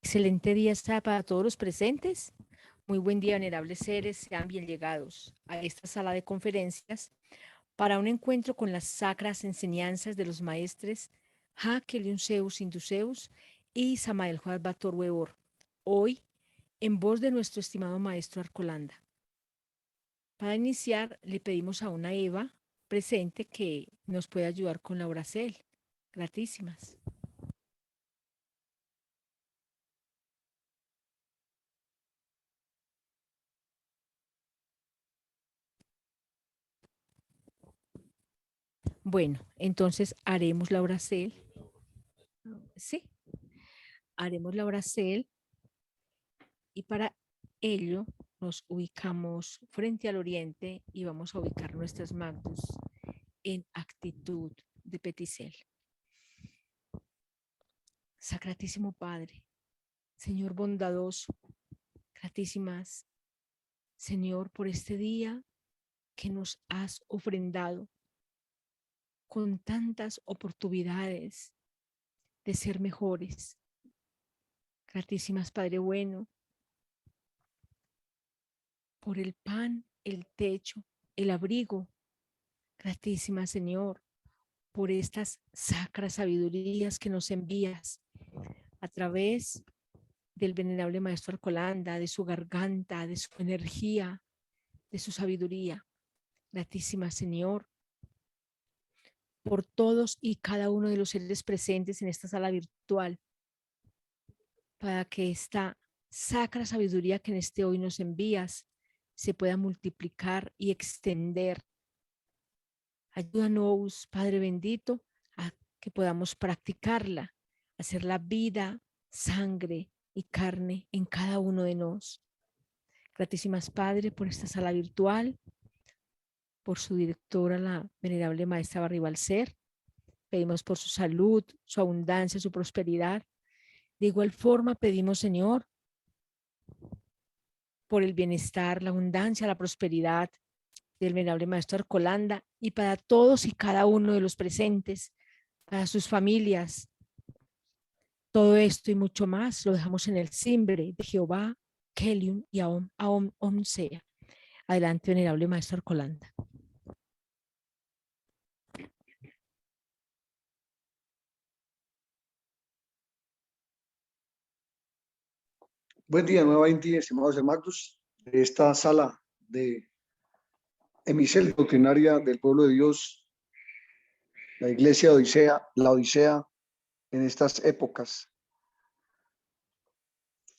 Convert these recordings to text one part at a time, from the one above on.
Excelente día está para todos los presentes. Muy buen día, venerables seres. Sean bien llegados a esta sala de conferencias para un encuentro con las sacras enseñanzas de los maestres Hakelion Zeus Induceus y Samael Joás Bator Weor. Hoy, en voz de nuestro estimado maestro Arcolanda. Para iniciar, le pedimos a una Eva presente que nos pueda ayudar con la oracel. Gratísimas. Bueno, entonces haremos la oracel. Sí, haremos la oracel y para ello nos ubicamos frente al oriente y vamos a ubicar nuestras manos en actitud de peticel. Sacratísimo Padre, Señor bondadoso, gratísimas, Señor, por este día que nos has ofrendado con tantas oportunidades de ser mejores. Gratísimas, Padre bueno, por el pan, el techo, el abrigo. Gratísimas, Señor, por estas sacras sabidurías que nos envías a través del venerable Maestro Arcolanda, de su garganta, de su energía, de su sabiduría. Gratísima, Señor, por todos y cada uno de los seres presentes en esta sala virtual, para que esta sacra sabiduría que en este hoy nos envías se pueda multiplicar y extender. Ayúdanos, Padre bendito, a que podamos practicarla, hacer la vida, sangre y carne en cada uno de nosotros. Gratísimas, Padre, por esta sala virtual, por su directora, la venerable maestra Barribalcer. Pedimos por su salud, su abundancia, su prosperidad. De igual forma, pedimos, Señor, por el bienestar, la abundancia, la prosperidad del venerable maestro Arcolanda y para todos y cada uno de los presentes, para sus familias. Todo esto y mucho más lo dejamos en el simbre de Jehová, Kelium y Aom, Aom, Om sea. Adelante, venerable maestro Arcolanda. Buen día nuevamente, estimados hermanos, de esta sala de emisel doctrinaria del pueblo de Dios, la iglesia Odisea, la Odisea en estas épocas,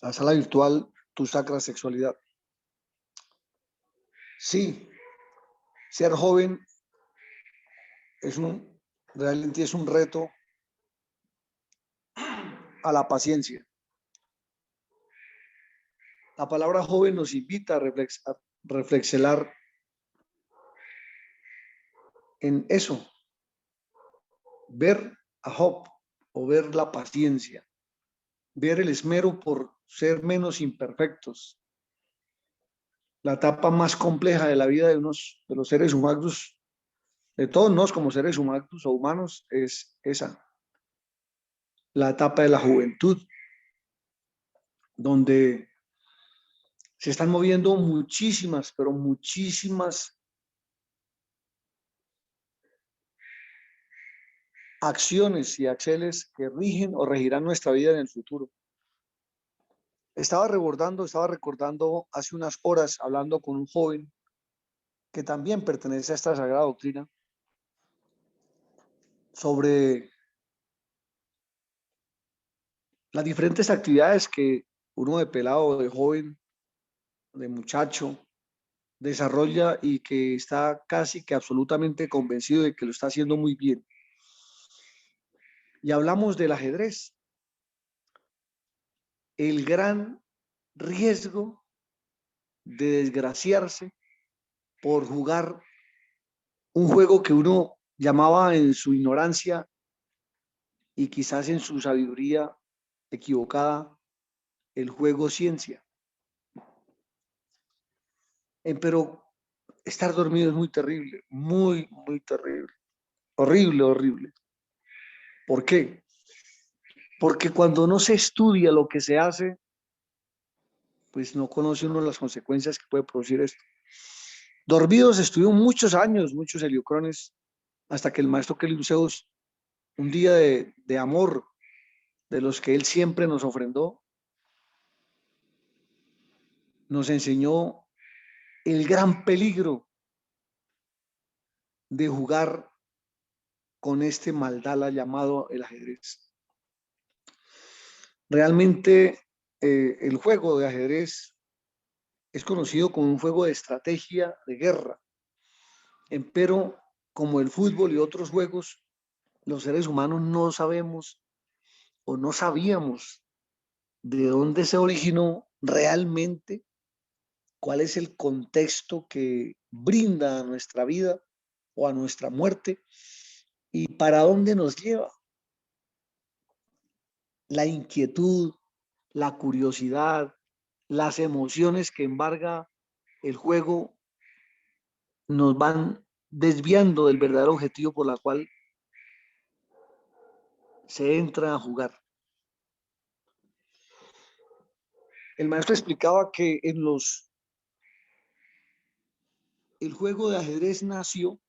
la sala virtual, tu sacra sexualidad. Sí, ser joven realmente es un reto a la paciencia. La palabra joven nos invita a reflexionar en eso, ver a Job o ver la paciencia, ver el esmero por ser menos imperfectos. La etapa más compleja de la vida de los seres humanos, de todos nosotros como seres humanos o humanos, es esa, la etapa de la juventud, donde se están moviendo muchísimas, pero muchísimas acciones y axeles que rigen o regirán nuestra vida en el futuro. Estaba recordando hace unas horas, hablando con un joven que también pertenece a esta sagrada doctrina, sobre las diferentes actividades que uno de pelado, de joven, de muchacho, desarrolla y que está casi que absolutamente convencido de que lo está haciendo muy bien. Y hablamos del ajedrez, el gran riesgo de desgraciarse por jugar un juego que uno llamaba en su ignorancia y quizás en su sabiduría equivocada el juego ciencia. Pero estar dormido es muy terrible, muy, muy terrible, horrible, horrible. ¿Por qué? Porque cuando no se estudia lo que se hace, pues no conoce uno las consecuencias que puede producir esto. Dormidos estuvimos muchos años, muchos heliocrones, hasta que el maestro Kelly Luceus, un día de amor, de los que él siempre nos ofrendó, nos enseñó el gran peligro de jugar con este mandala llamado el ajedrez. Realmente el juego de ajedrez es conocido como un juego de estrategia de guerra. Empero, como el fútbol y otros juegos, los seres humanos no sabemos o no sabíamos de dónde se originó realmente, cuál es el contexto que brinda a nuestra vida o a nuestra muerte y para dónde nos lleva. La inquietud, la curiosidad, las emociones que embarga el juego nos van desviando del verdadero objetivo por la cual se entra a jugar. El maestro explicaba que el juego de ajedrez nació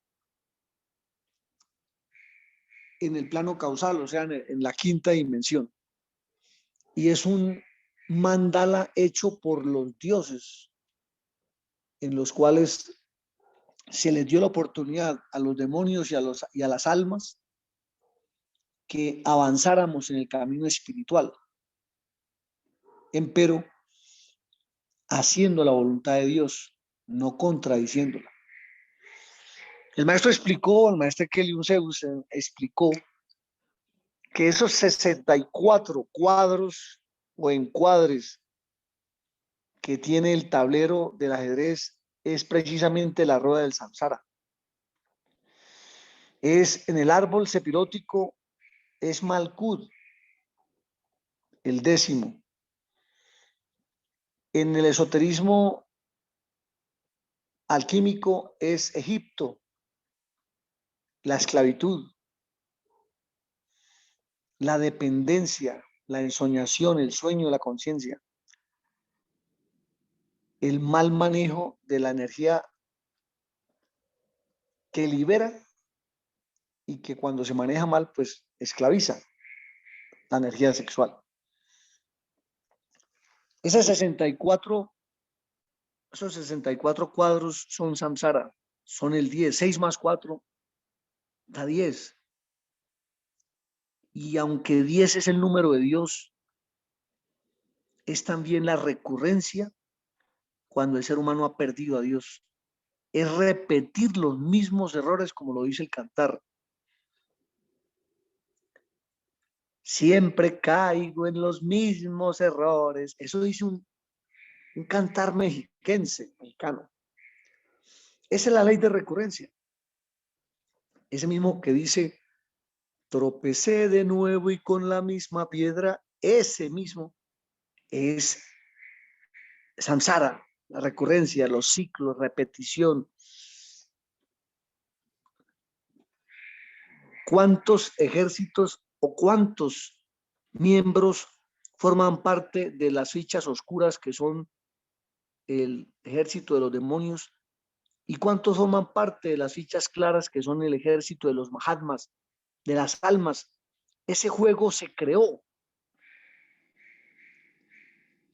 en el plano causal, o sea, en la quinta dimensión. Y es un mandala hecho por los dioses, en los cuales se les dio la oportunidad a los demonios y a las almas que avanzáramos en el camino espiritual, empero haciendo la voluntad de Dios, no contradiciéndola. El maestro explicó, el maestro Kelly Luceus explicó que esos 64 cuadros o encuadres que tiene el tablero del ajedrez es precisamente la rueda del samsara. Es en el árbol sepirótico, es Malkud, el 10º. En el esoterismo alquímico es Egipto, la esclavitud, la dependencia, la ensoñación, el sueño, la conciencia, el mal manejo de la energía que libera y que cuando se maneja mal, pues esclaviza la energía sexual. Esos 64 cuadros son samsara, son el 10, 6 más 4 da 10. Y aunque 10 es el número de Dios, es también la recurrencia cuando el ser humano ha perdido a Dios. Es repetir los mismos errores, como lo dice el cantar. Siempre caigo en los mismos errores. Eso dice un cantar mexicano. Esa es la ley de recurrencia. Ese mismo que dice, tropecé de nuevo y con la misma piedra, ese mismo es samsara, la recurrencia, los ciclos, repetición. ¿Cuántos ejércitos o cuántos miembros forman parte de las fichas oscuras que son el ejército de los demonios? ¿Y cuántos forman parte de las fichas claras que son el ejército de los mahatmas, de las almas? Ese juego se creó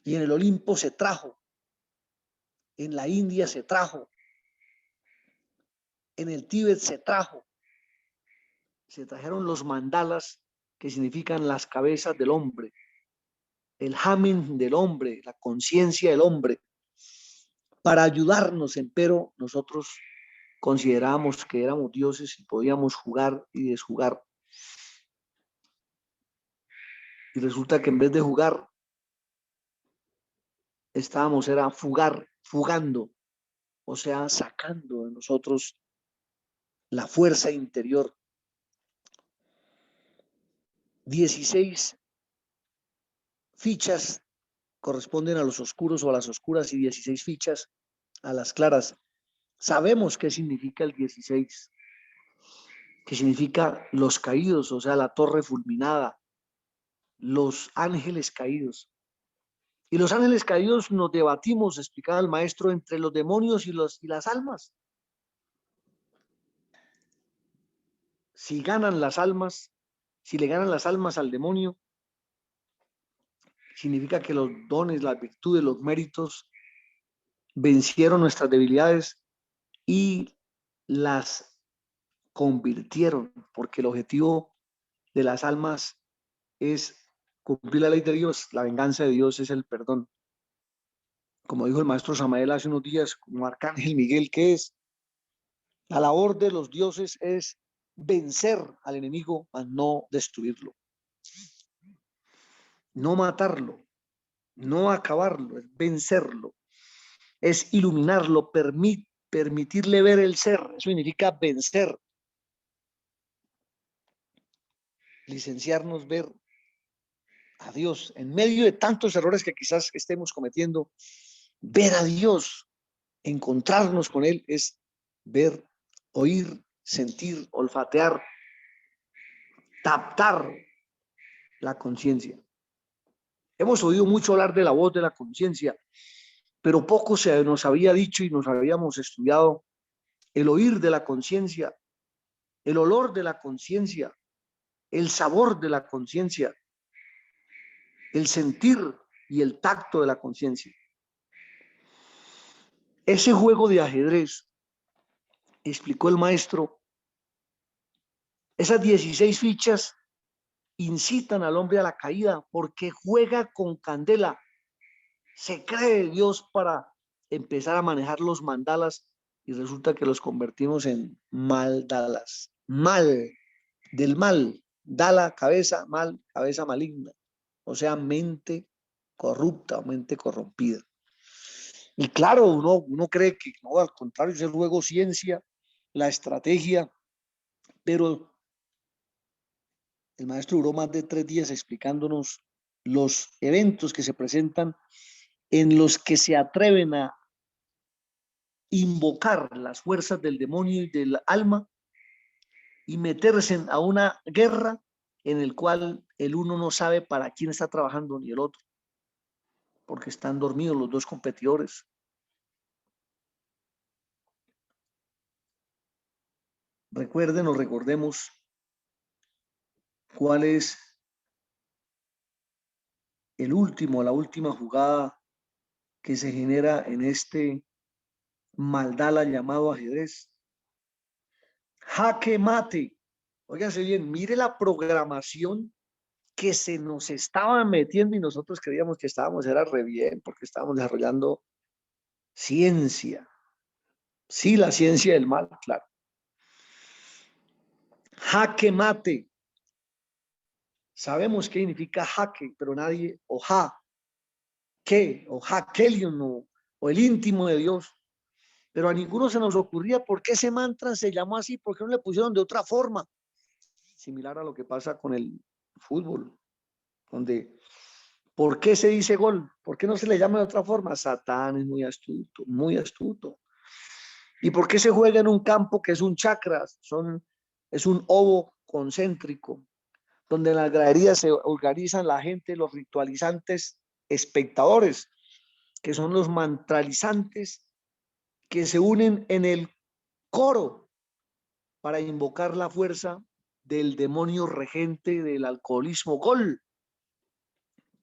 y en el Olimpo se trajo, en la India se trajo, en el Tíbet se trajo, se trajeron los mandalas que significan las cabezas del hombre, el hamen del hombre, la conciencia del hombre, para ayudarnos, pero nosotros considerábamos que éramos dioses y podíamos jugar y desjugar. Y resulta que en vez de jugar, era fugando, o sea, sacando de nosotros la fuerza interior. 16 fichas corresponden a los oscuros o a las oscuras y 16 fichas a las claras. Sabemos qué significa el 16, que significa los caídos, o sea, la torre fulminada, los ángeles caídos. Y los ángeles caídos nos debatimos, explicaba el maestro, entre los demonios y las almas. Si ganan las almas, si le ganan las almas al demonio, significa que los dones, las virtudes, los méritos vencieron nuestras debilidades y las convirtieron, porque el objetivo de las almas es cumplir la ley de Dios. La venganza de Dios es el perdón. Como dijo el maestro Samael hace unos días, como arcángel Miguel, que es la labor de los dioses es vencer al enemigo, a no destruirlo, no matarlo, no acabarlo, es vencerlo, es iluminarlo, permitirle ver el ser. Eso significa vencer, licenciarnos, ver a Dios en medio de tantos errores que quizás estemos cometiendo. Ver a Dios, encontrarnos con Él, es ver, oír, sentir, olfatear, captar la conciencia. Hemos oído mucho hablar de la voz de la conciencia, pero poco se nos había dicho y nos habíamos estudiado el oír de la conciencia, el olor de la conciencia, el sabor de la conciencia, el sentir y el tacto de la conciencia. Ese juego de ajedrez, explicó el maestro, esas 16 fichas incitan al hombre a la caída porque juega con candela. Se cree Dios para empezar a manejar los mandalas y resulta que los convertimos en maldalas. Mal, del mal, dala, cabeza, mal, cabeza maligna. O sea, mente corrupta, mente corrompida. Y claro, uno cree que no, al contrario, es el juego ciencia, la estrategia, pero el maestro duró más de 3 días explicándonos los eventos que se presentan en los que se atreven a invocar las fuerzas del demonio y del alma y meterse a una guerra en el cual el uno no sabe para quién está trabajando ni el otro, porque están dormidos los dos competidores. Recuerden o recordemos cuál es la última jugada que se genera en este maldala llamado ajedrez. Jaque mate. Óiganse bien, mire la programación que se nos estaba metiendo y nosotros creíamos que estábamos, era re bien, porque estábamos desarrollando ciencia. Sí, la ciencia del mal, claro. Jaque mate. Sabemos qué significa jaque, pero nadie, o qué, o Hakelion, o el íntimo de Dios. Pero a ninguno se nos ocurría por qué ese mantra se llamó así, por qué no le pusieron de otra forma. Similar a lo que pasa con el fútbol, donde ¿por qué se dice gol? ¿Por qué no se le llama de otra forma? Satán es muy astuto, muy astuto. ¿Y por qué se juega en un campo que es un chakra? Es un ovo concéntrico, donde en las graderías se organizan la gente, los ritualizantes espectadores, que son los mantralizantes, que se unen en el coro para invocar la fuerza del demonio regente del alcoholismo, Gol,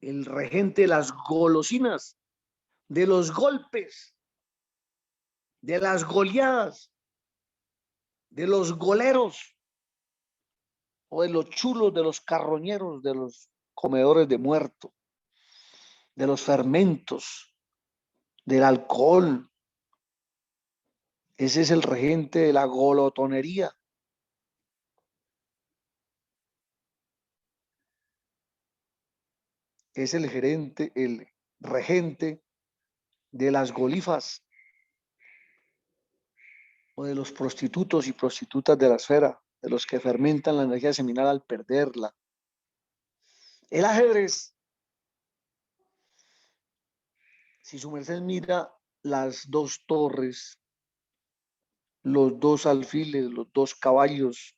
el regente de las golosinas, de los golpes, de las goleadas, de los goleros o de los chulos, de los carroñeros, de los comedores de muerto, de los fermentos, del alcohol. Ese es el regente de la golotonería. Es el gerente, el regente de las golifas o de los prostitutos y prostitutas de la esfera, de los que fermentan la energía seminal al perderla. El ajedrez, si su merced mira las dos torres, los dos alfiles, los dos caballos,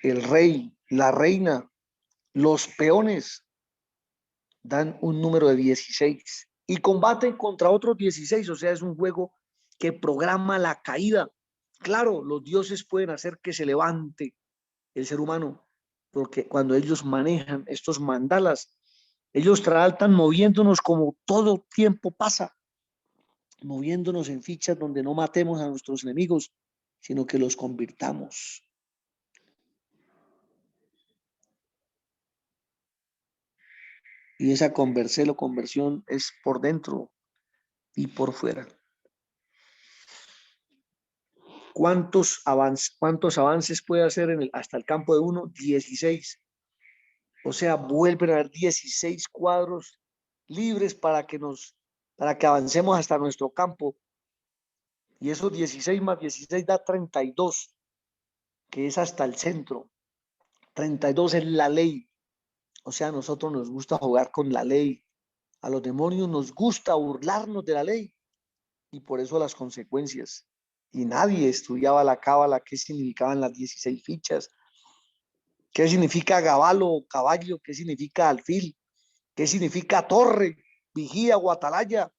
el rey, la reina, los peones, dan un número de 16 y combaten contra otros 16, o sea, es un juego que programa la caída. Claro, los dioses pueden hacer que se levante el ser humano, porque cuando ellos manejan estos mandalas, ellos tratan moviéndonos como todo tiempo pasa, moviéndonos en fichas donde no matemos a nuestros enemigos, sino que los convirtamos. Y esa conversión es por dentro y por fuera. ¿Cuántos avances puede hacer hasta el campo de uno? 16. O sea, vuelven a haber 16 cuadros libres para que avancemos hasta nuestro campo. Y esos 16 más 16 da 32, que es hasta el centro. 32 es la ley. O sea, a nosotros nos gusta jugar con la ley. A los demonios nos gusta burlarnos de la ley. Y por eso las consecuencias. Y nadie estudiaba la cábala, qué significaban las 16 fichas, qué significa gabalo o caballo, qué significa alfil, qué significa torre, vigía o atalaya,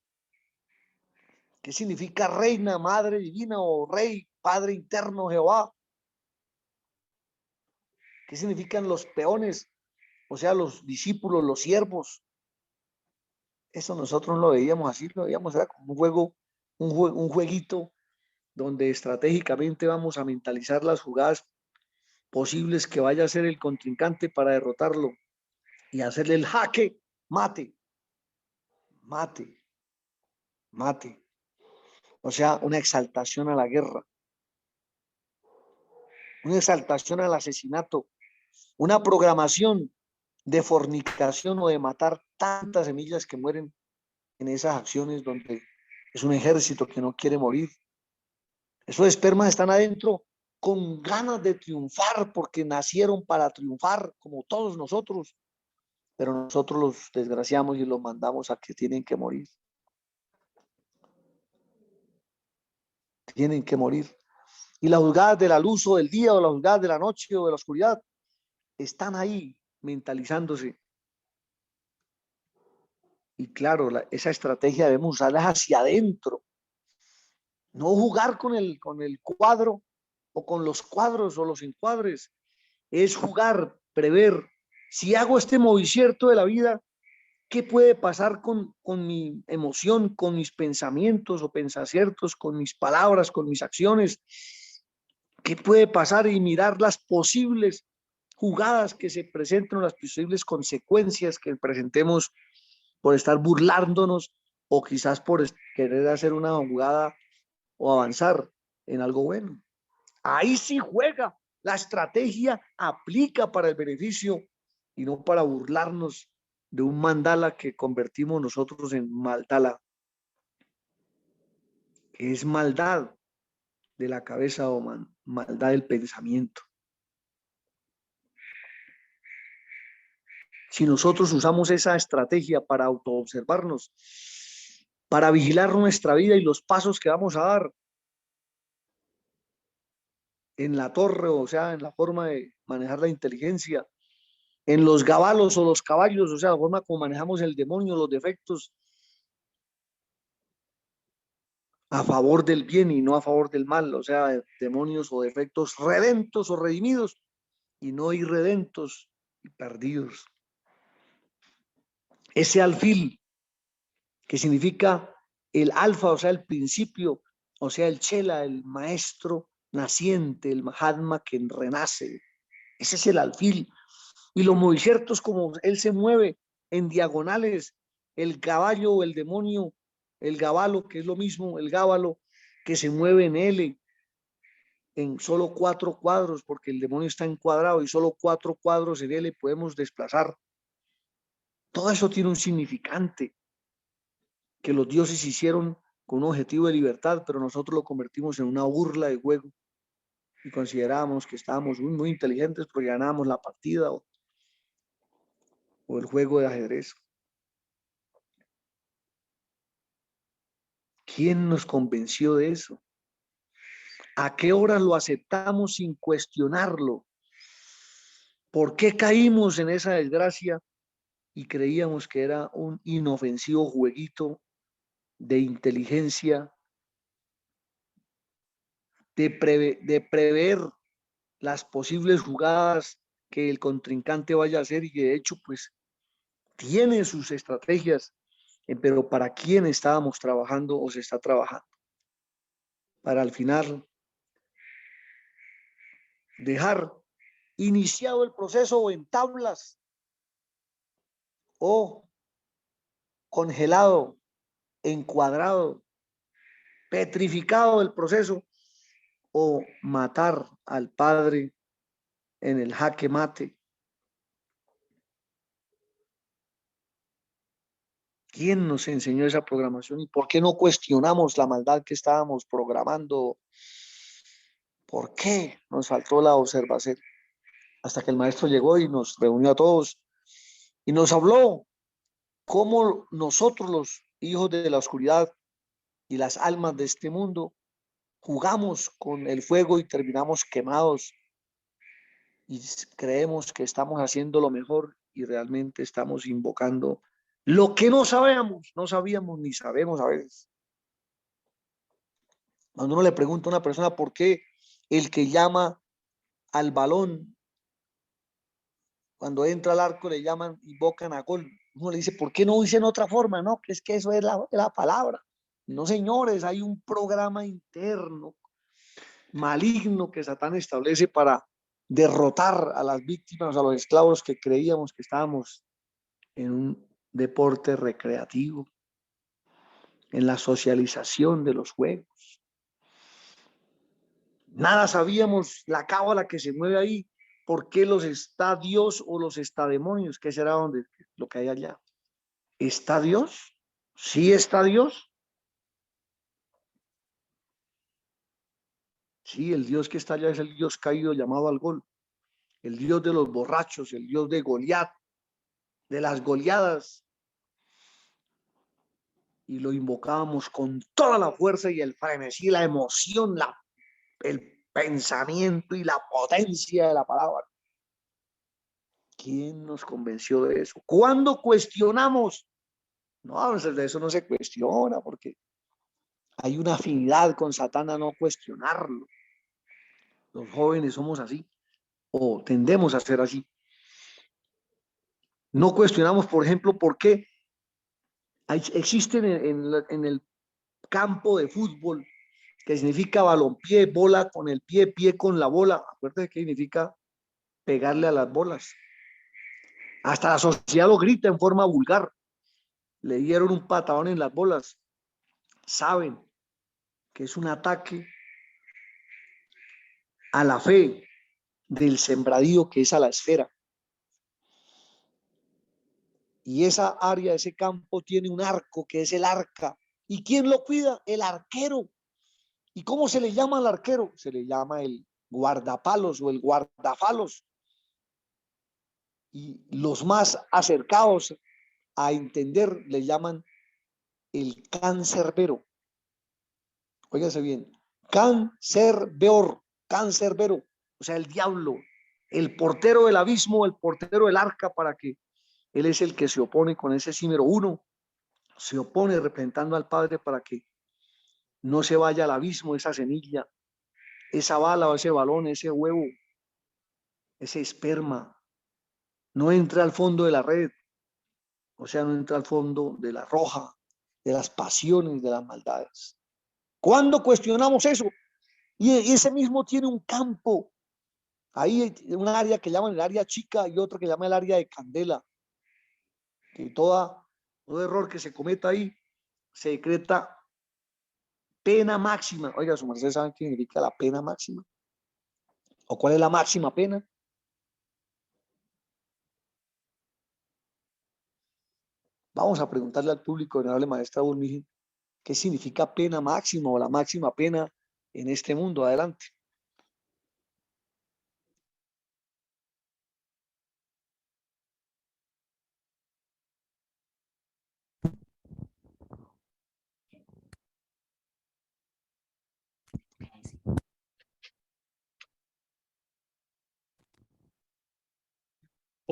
qué significa reina, madre divina o rey, padre interno Jehová, qué significan los peones, o sea, los discípulos, los siervos. Eso nosotros no lo veíamos así, lo veíamos era como un juego, un jueguito donde estratégicamente vamos a mentalizar las jugadas posibles que vaya a ser el contrincante para derrotarlo y hacerle el jaque mate, mate, mate. O sea, una exaltación a la guerra, una exaltación al asesinato, una programación de fornicación o de matar tantas semillas que mueren en esas acciones donde es un ejército que no quiere morir. Esos espermas están adentro con ganas de triunfar porque nacieron para triunfar como todos nosotros, pero nosotros los desgraciamos y los mandamos a que tienen que morir. Tienen que morir. Y las juzgadas de la luz o del día o las juzgadas de la noche o de la oscuridad están ahí mentalizándose. Y claro, esa estrategia debemos usarla hacia adentro, no jugar con el cuadro o con los cuadros o los encuadres, es jugar, prever. Si hago este movimiento de la vida, ¿qué puede pasar con mi emoción, con mis pensamientos o pensaciertos, con mis palabras, con mis acciones? ¿Qué puede pasar? Y mirar las posibles jugadas que se presenten, las posibles consecuencias que presentemos por estar burlándonos o quizás por querer hacer una jugada o avanzar en algo bueno. Ahí sí juega, la estrategia aplica para el beneficio y no para burlarnos de un mandala que convertimos nosotros en maldala, que es maldad de la cabeza o maldad del pensamiento. Si nosotros usamos esa estrategia para autoobservarnos, para vigilar nuestra vida y los pasos que vamos a dar en la torre, o sea, en la forma de manejar la inteligencia, en los gabalos o los caballos, o sea, la forma como manejamos el demonio, los defectos, a favor del bien y no a favor del mal, o sea, demonios o defectos redentos o redimidos y no irredentos y perdidos. Ese alfil, que significa el alfa, o sea, el principio, o sea, el chela, el maestro naciente, el Mahatma que renace. Ese es el alfil. Y los movimientos como él se mueve en diagonales, el caballo o el demonio, el gabalo, que es lo mismo, el gábalo, que se mueve en L, en solo 4 cuadros, porque el demonio está encuadrado y solo 4 cuadros en L podemos desplazar. Todo eso tiene un significante que los dioses hicieron con un objetivo de libertad, pero nosotros lo convertimos en una burla de juego y considerábamos que estábamos muy inteligentes porque ganábamos la partida o el juego de ajedrez. ¿Quién nos convenció de eso? ¿A qué hora lo aceptamos sin cuestionarlo? ¿Por qué caímos en esa desgracia y creíamos que era un inofensivo jueguito de inteligencia, de prever las posibles jugadas que el contrincante vaya a hacer y que de hecho pues tiene sus estrategias, pero ¿para quién estábamos trabajando o se está trabajando? Para al final dejar iniciado el proceso o en tablas o congelado, encuadrado, petrificado el proceso o matar al padre en el jaque mate. ¿Quién nos enseñó esa programación y por qué no cuestionamos la maldad que estábamos programando? ¿Por qué nos faltó la observación? Hasta que el maestro llegó y nos reunió a todos y nos habló cómo nosotros los hijos de la oscuridad y las almas de este mundo jugamos con el fuego y terminamos quemados y creemos que estamos haciendo lo mejor y realmente estamos invocando lo que no sabemos, no sabíamos ni sabemos a veces. Cuando uno le pregunta a una persona por qué el que llama al balón, cuando entra al arco le llaman, invocan a gol, uno le dice, ¿por qué no dicen otra forma? No, que es que eso es la palabra. No, señores, hay un programa interno maligno que Satán establece para derrotar a las víctimas, a los esclavos que creíamos que estábamos en un deporte recreativo, en la socialización de los juegos. Nada sabíamos la cábala que se mueve ahí, por qué los está Dios o los está demonios, qué será donde, lo que hay allá. ¿Está Dios? ¿Sí está Dios? Sí, el Dios que está allá es el Dios caído llamado Algol, el Dios de los borrachos, el Dios de Goliat, de las goleadas, y lo invocábamos con toda la fuerza y el frenesí, la emoción, el pensamiento y la potencia de la palabra. ¿Quién nos convenció de eso? ¿Cuándo cuestionamos? No, de eso no se cuestiona porque hay una afinidad con Satán a no cuestionarlo. Los jóvenes somos así o tendemos a ser así. No cuestionamos, por ejemplo, por qué existen en el campo de fútbol, que significa balompié, bola con el pie, pie con la bola. Acuérdate que significa pegarle a las bolas. Hasta la sociedad lo grita en forma vulgar. Le dieron un patadón en las bolas. Saben que es un ataque a la fe del sembradío que es a la esfera. Y esa área, ese campo tiene un arco que es el arca. ¿Y quién lo cuida? El arquero. ¿Y cómo se le llama al arquero? Se le llama el guardapalos o el guardafalos. Y los más acercados a entender le llaman el cancerbero. Óigase bien, cancerbero, o sea, el diablo, el portero del abismo, el portero del arca, para que él es el que se opone con ese símero uno, se opone representando al Padre para que no se vaya al abismo esa semilla, esa bala o ese balón, ese huevo, ese esperma, no entra al fondo de la red, o sea, no entra al fondo de la roja, de las pasiones, de las maldades. ¿Cuándo cuestionamos eso? Y ese mismo tiene un campo. Ahí hay un área que llaman el área chica y otro que llama el área de candela. Que todo error que se cometa ahí se decreta pena máxima. Oiga, su merced, ¿saben qué significa la pena máxima? ¿O cuál es la máxima pena? Vamos a preguntarle al público, honorable maestra Bulmiji, qué significa pena máxima o la máxima pena en este mundo. Adelante.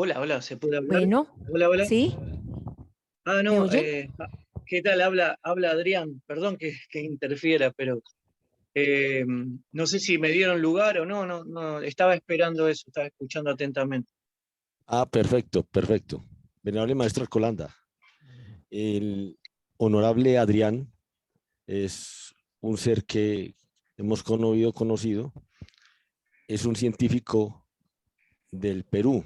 Hola, hola, ¿se puede hablar? Bueno, Hola, hola. ¿sí? Ah, ¿Me no, oyen? ¿qué tal? Habla Adrián, perdón que interfiera, pero eh, no sé si me dieron lugar o no, no, estaba esperando eso, estaba escuchando atentamente. Ah, perfecto, perfecto. Venerable maestro Alcolanda, el honorable Adrián es un ser que hemos conocido, es un científico del Perú.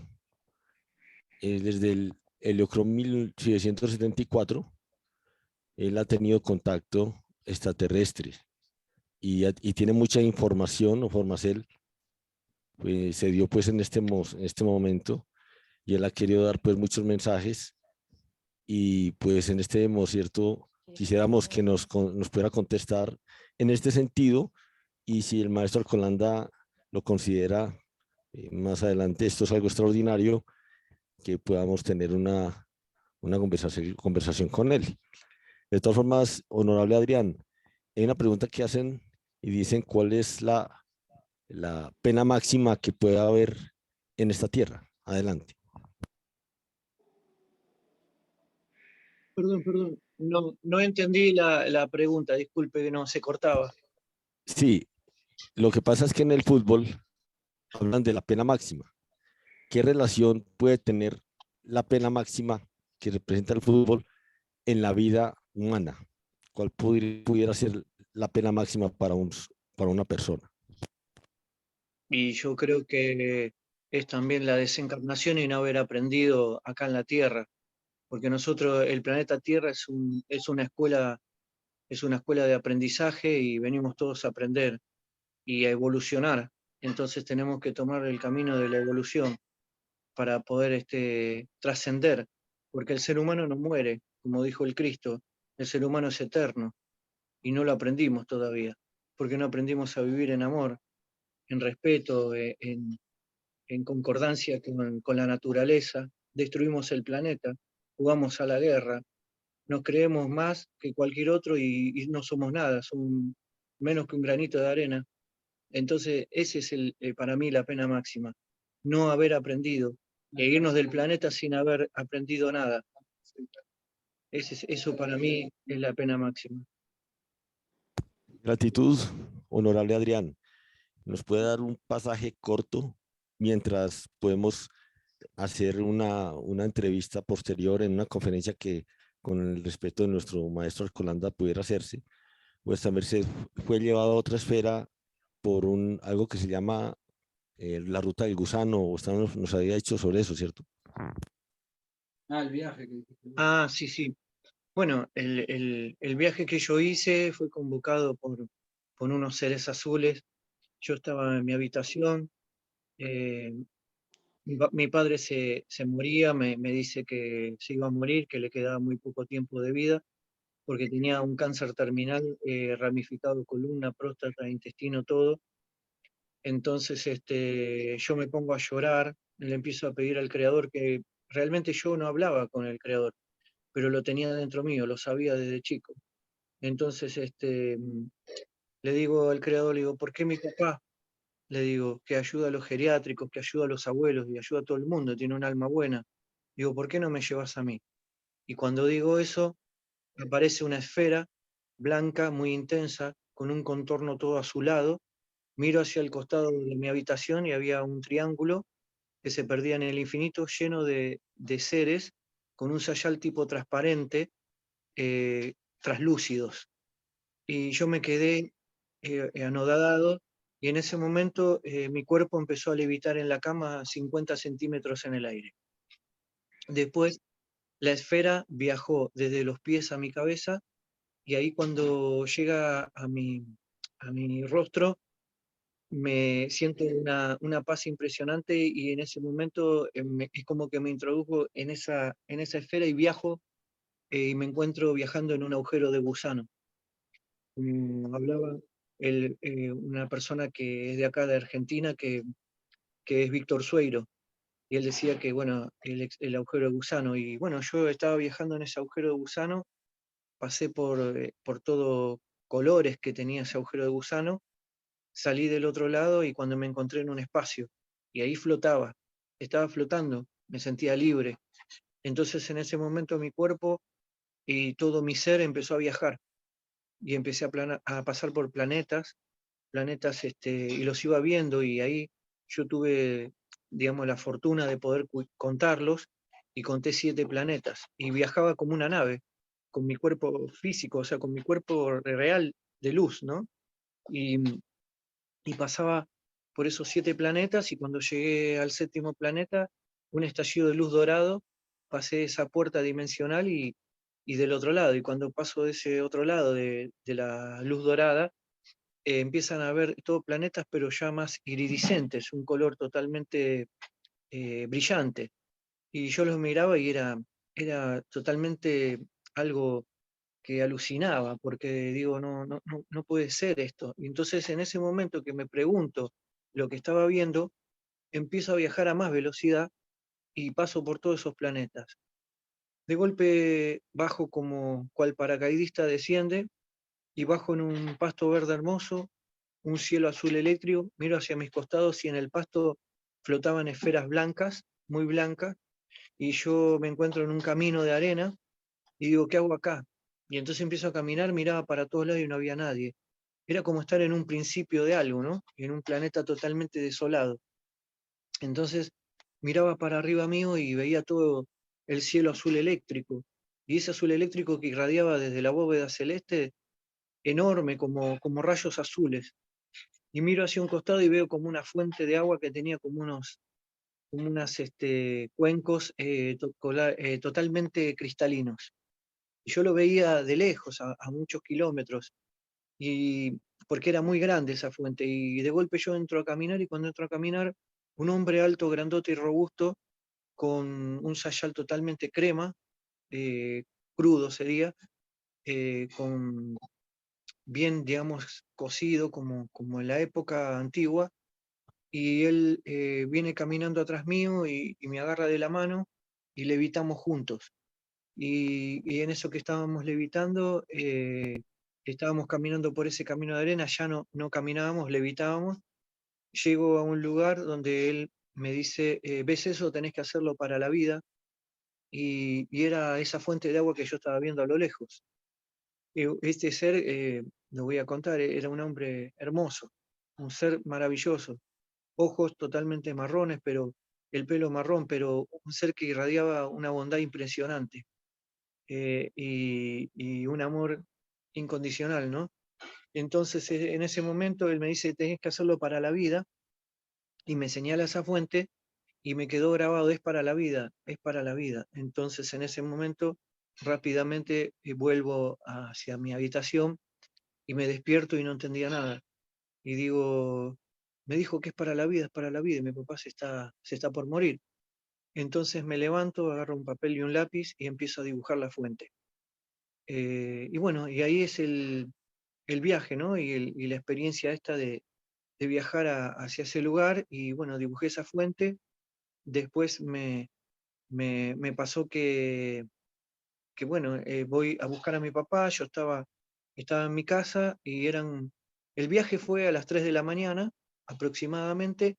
Desde el Heliocrón 1774, él ha tenido contacto extraterrestre y tiene mucha información o formacel, pues, se dio pues en este momento y él ha querido dar pues muchos mensajes y pues en este cierto quisiéramos que nos pudiera contestar en este sentido y si el maestro Alcolanda lo considera más adelante, esto es algo extraordinario, que podamos tener una conversación con él. De todas formas, honorable Adrián, hay una pregunta que hacen y dicen cuál es la pena máxima que puede haber en esta tierra. Adelante. Perdón, no entendí la pregunta, disculpe que no se cortaba. Sí, lo que pasa es que en el fútbol hablan de la pena máxima. ¿Qué relación puede tener la pena máxima que representa el fútbol en la vida humana? ¿Cuál pudiera ser la pena máxima para una persona? Y yo creo que es también la desencarnación y no haber aprendido acá en la Tierra, porque nosotros, el planeta Tierra es una escuela de aprendizaje y venimos todos a aprender y a evolucionar. Entonces tenemos que tomar el camino de la evolución para poder trascender, porque el ser humano no muere, como dijo el Cristo, el ser humano es eterno y no lo aprendimos todavía, porque no aprendimos a vivir en amor, en respeto, en concordancia con la naturaleza, destruimos el planeta, jugamos a la guerra, nos creemos más que cualquier otro y no somos nada, somos menos que un granito de arena. Entonces, ese es para mí la pena máxima, no haber aprendido e irnos del planeta sin haber aprendido nada. Eso para mí es la pena máxima. Gratitud, honorable Adrián. ¿Nos puede dar un pasaje corto mientras podemos hacer una entrevista posterior en una conferencia que con el respeto de nuestro maestro Alcolanda pudiera hacerse? Vuestra merced fue llevado a otra esfera por algo que se llama la ruta del gusano, o usted nos había dicho sobre eso, ¿cierto? Ah, el viaje. Ah, sí, sí. Bueno, el viaje que yo hice fue convocado por unos seres azules. Yo estaba en mi habitación, eh, mi padre se moría, me dice que se iba a morir, que le quedaba muy poco tiempo de vida, porque tenía un cáncer terminal ramificado, columna, próstata, intestino, todo. Entonces yo me pongo a llorar, le empiezo a pedir al creador que realmente yo no hablaba con el creador, pero lo tenía dentro mío, lo sabía desde chico. Entonces le digo al creador, le digo, ¿por qué mi papá? Le digo, que ayuda a los geriátricos, que ayuda a los abuelos y ayuda a todo el mundo, tiene un alma buena. Digo, ¿por qué no me llevas a mí? Y cuando digo eso, aparece una esfera blanca, muy intensa, con un contorno todo azulado. Miro hacia el costado de mi habitación y había un triángulo que se perdía en el infinito, lleno de seres con un sayal tipo transparente, traslúcidos. Y yo me quedé anodado y en ese momento mi cuerpo empezó a levitar en la cama 50 centímetros en el aire. Después la esfera viajó desde los pies a mi cabeza y ahí cuando llega a mi rostro me siento una paz impresionante y en ese momento es como que me introdujo en esa esfera y viajo y me encuentro viajando en un agujero de gusano. Hablaba una persona que es de acá de Argentina, que es Víctor Sueiro, y él decía que, bueno, el agujero de gusano, y bueno, yo estaba viajando en ese agujero de gusano, pasé por todo colores que tenía ese agujero de gusano, salí del otro lado y cuando me encontré en un espacio, y ahí flotaba, estaba flotando, me sentía libre. Entonces en ese momento mi cuerpo y todo mi ser empezó a viajar y empecé a pasar por planetas, y los iba viendo y ahí yo tuve, digamos, la fortuna de poder contarlos y conté 7 planetas y viajaba como una nave, con mi cuerpo físico, o sea, con mi cuerpo real de luz, ¿no? Y, y pasaba por esos 7 planetas y cuando llegué al 7.º planeta, un estallido de luz dorado, pasé esa puerta dimensional y del otro lado, y cuando paso de ese otro lado de la luz dorada, empiezan a ver todos planetas, pero ya más iridiscentes, un color totalmente brillante. Y yo los miraba y era totalmente algo que alucinaba, porque digo, no puede ser esto. Y entonces en ese momento que me pregunto lo que estaba viendo, empiezo a viajar a más velocidad y paso por todos esos planetas. De golpe bajo como cual paracaidista desciende y bajo en un pasto verde hermoso, un cielo azul eléctrico, miro hacia mis costados y en el pasto flotaban esferas blancas, muy blancas, y yo me encuentro en un camino de arena y digo, ¿qué hago acá? Y entonces empiezo a caminar, miraba para todos lados y no había nadie. Era como estar en un principio de algo, ¿no? En un planeta totalmente desolado. Entonces miraba para arriba mío y veía todo el cielo azul eléctrico. Y ese azul eléctrico que irradiaba desde la bóveda celeste, enorme, como rayos azules. Y miro hacia un costado y veo como una fuente de agua que tenía como unas cuencos totalmente cristalinos. Y yo lo veía de lejos, a muchos kilómetros, y porque era muy grande esa fuente. Y de golpe yo entro a caminar y cuando entro a caminar, un hombre alto, grandote y robusto, con un sayal totalmente crema, eh, crudo sería, con bien, digamos, cocido como en la época antigua, y él viene caminando atrás mío y me agarra de la mano y levitamos juntos. Y en eso que estábamos levitando, estábamos caminando por ese camino de arena, ya no caminábamos, levitábamos. Llego a un lugar donde él me dice, ¿ves eso? Tenés que hacerlo para la vida. Y era esa fuente de agua que yo estaba viendo a lo lejos. Este ser, lo voy a contar, era un hombre hermoso, un ser maravilloso, ojos totalmente marrones, pero el pelo marrón, pero un ser que irradiaba una bondad impresionante, y un amor incondicional, ¿no? Entonces, en ese momento él me dice, tenés que hacerlo para la vida, y me señala esa fuente, y me quedó grabado, es para la vida, es para la vida. Entonces, en ese momento, rápidamente vuelvo hacia mi habitación, y me despierto y no entendía nada. Y digo, me dijo que es para la vida, es para la vida, y mi papá se está por morir. Entonces me levanto, agarro un papel y un lápiz y empiezo a dibujar la fuente. Y bueno, y ahí es el viaje, ¿no? Y la experiencia esta de viajar hacia ese lugar, y bueno, dibujé esa fuente. Después me pasó que bueno, voy a buscar a mi papá, yo estaba en mi casa y el viaje fue a las 3 de la mañana aproximadamente,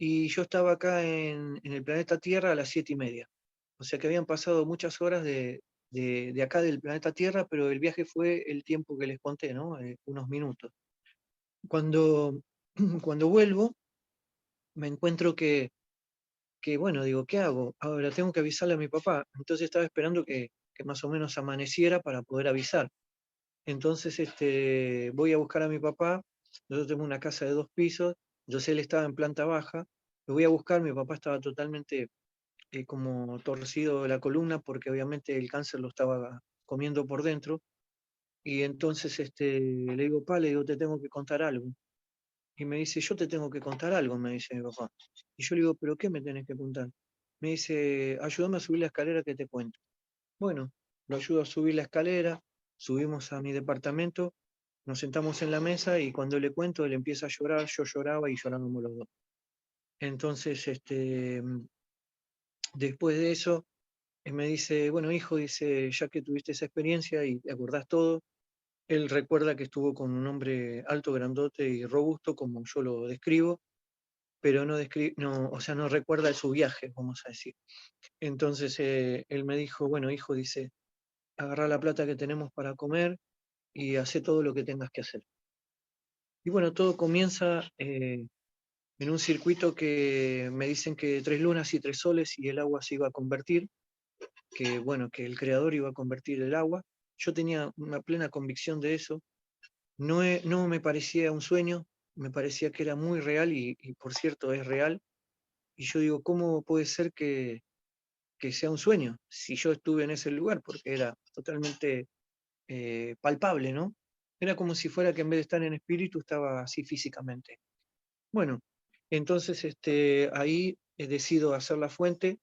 y yo estaba acá en el planeta Tierra a las 7:30. O sea que habían pasado muchas horas de acá del planeta Tierra, pero el viaje fue el tiempo que les conté, ¿no? Unos minutos. Cuando, cuando vuelvo, me encuentro bueno, digo, ¿qué hago? Ahora tengo que avisarle a mi papá. Entonces estaba esperando que más o menos amaneciera para poder avisar. Entonces voy a buscar a mi papá. Nosotros tenemos una casa de 2 pisos, entonces él estaba en planta baja. Lo voy a buscar, mi papá estaba totalmente como torcido de la columna porque obviamente el cáncer lo estaba comiendo por dentro. Y entonces le digo, pa, le digo, te tengo que contar algo. Y me dice, yo te tengo que contar algo, me dice mi papá. Y yo le digo, ¿pero qué me tenés que contar? Me dice, ayúdame a subir la escalera que te cuento. Bueno, lo ayudo a subir la escalera, subimos a mi departamento, nos sentamos en la mesa y cuando le cuento, él empieza a llorar, yo lloraba y llorábamos los dos. Entonces, después de eso, me dice, bueno, hijo, dice, ya que tuviste esa experiencia y te acordás todo, él recuerda que estuvo con un hombre alto, grandote y robusto, como yo lo describo, pero no, o sea, no recuerda su viaje, vamos a decir. Entonces él me dijo, bueno, hijo, dice, agarrá la plata que tenemos para comer y hace todo lo que tengas que hacer. Y bueno, todo comienza en un circuito que me dicen que 3 lunas y 3 soles y el agua se iba a convertir, que bueno, que el creador iba a convertir el agua. Yo tenía una plena convicción de eso. No me parecía un sueño, me parecía que era muy real y por cierto es real. Y yo digo, ¿cómo puede ser que sea un sueño si yo estuve en ese lugar? Porque era totalmente palpable, ¿no? Era como si fuera que en vez de estar en espíritu estaba así físicamente. Bueno, entonces ahí decido hacer la fuente,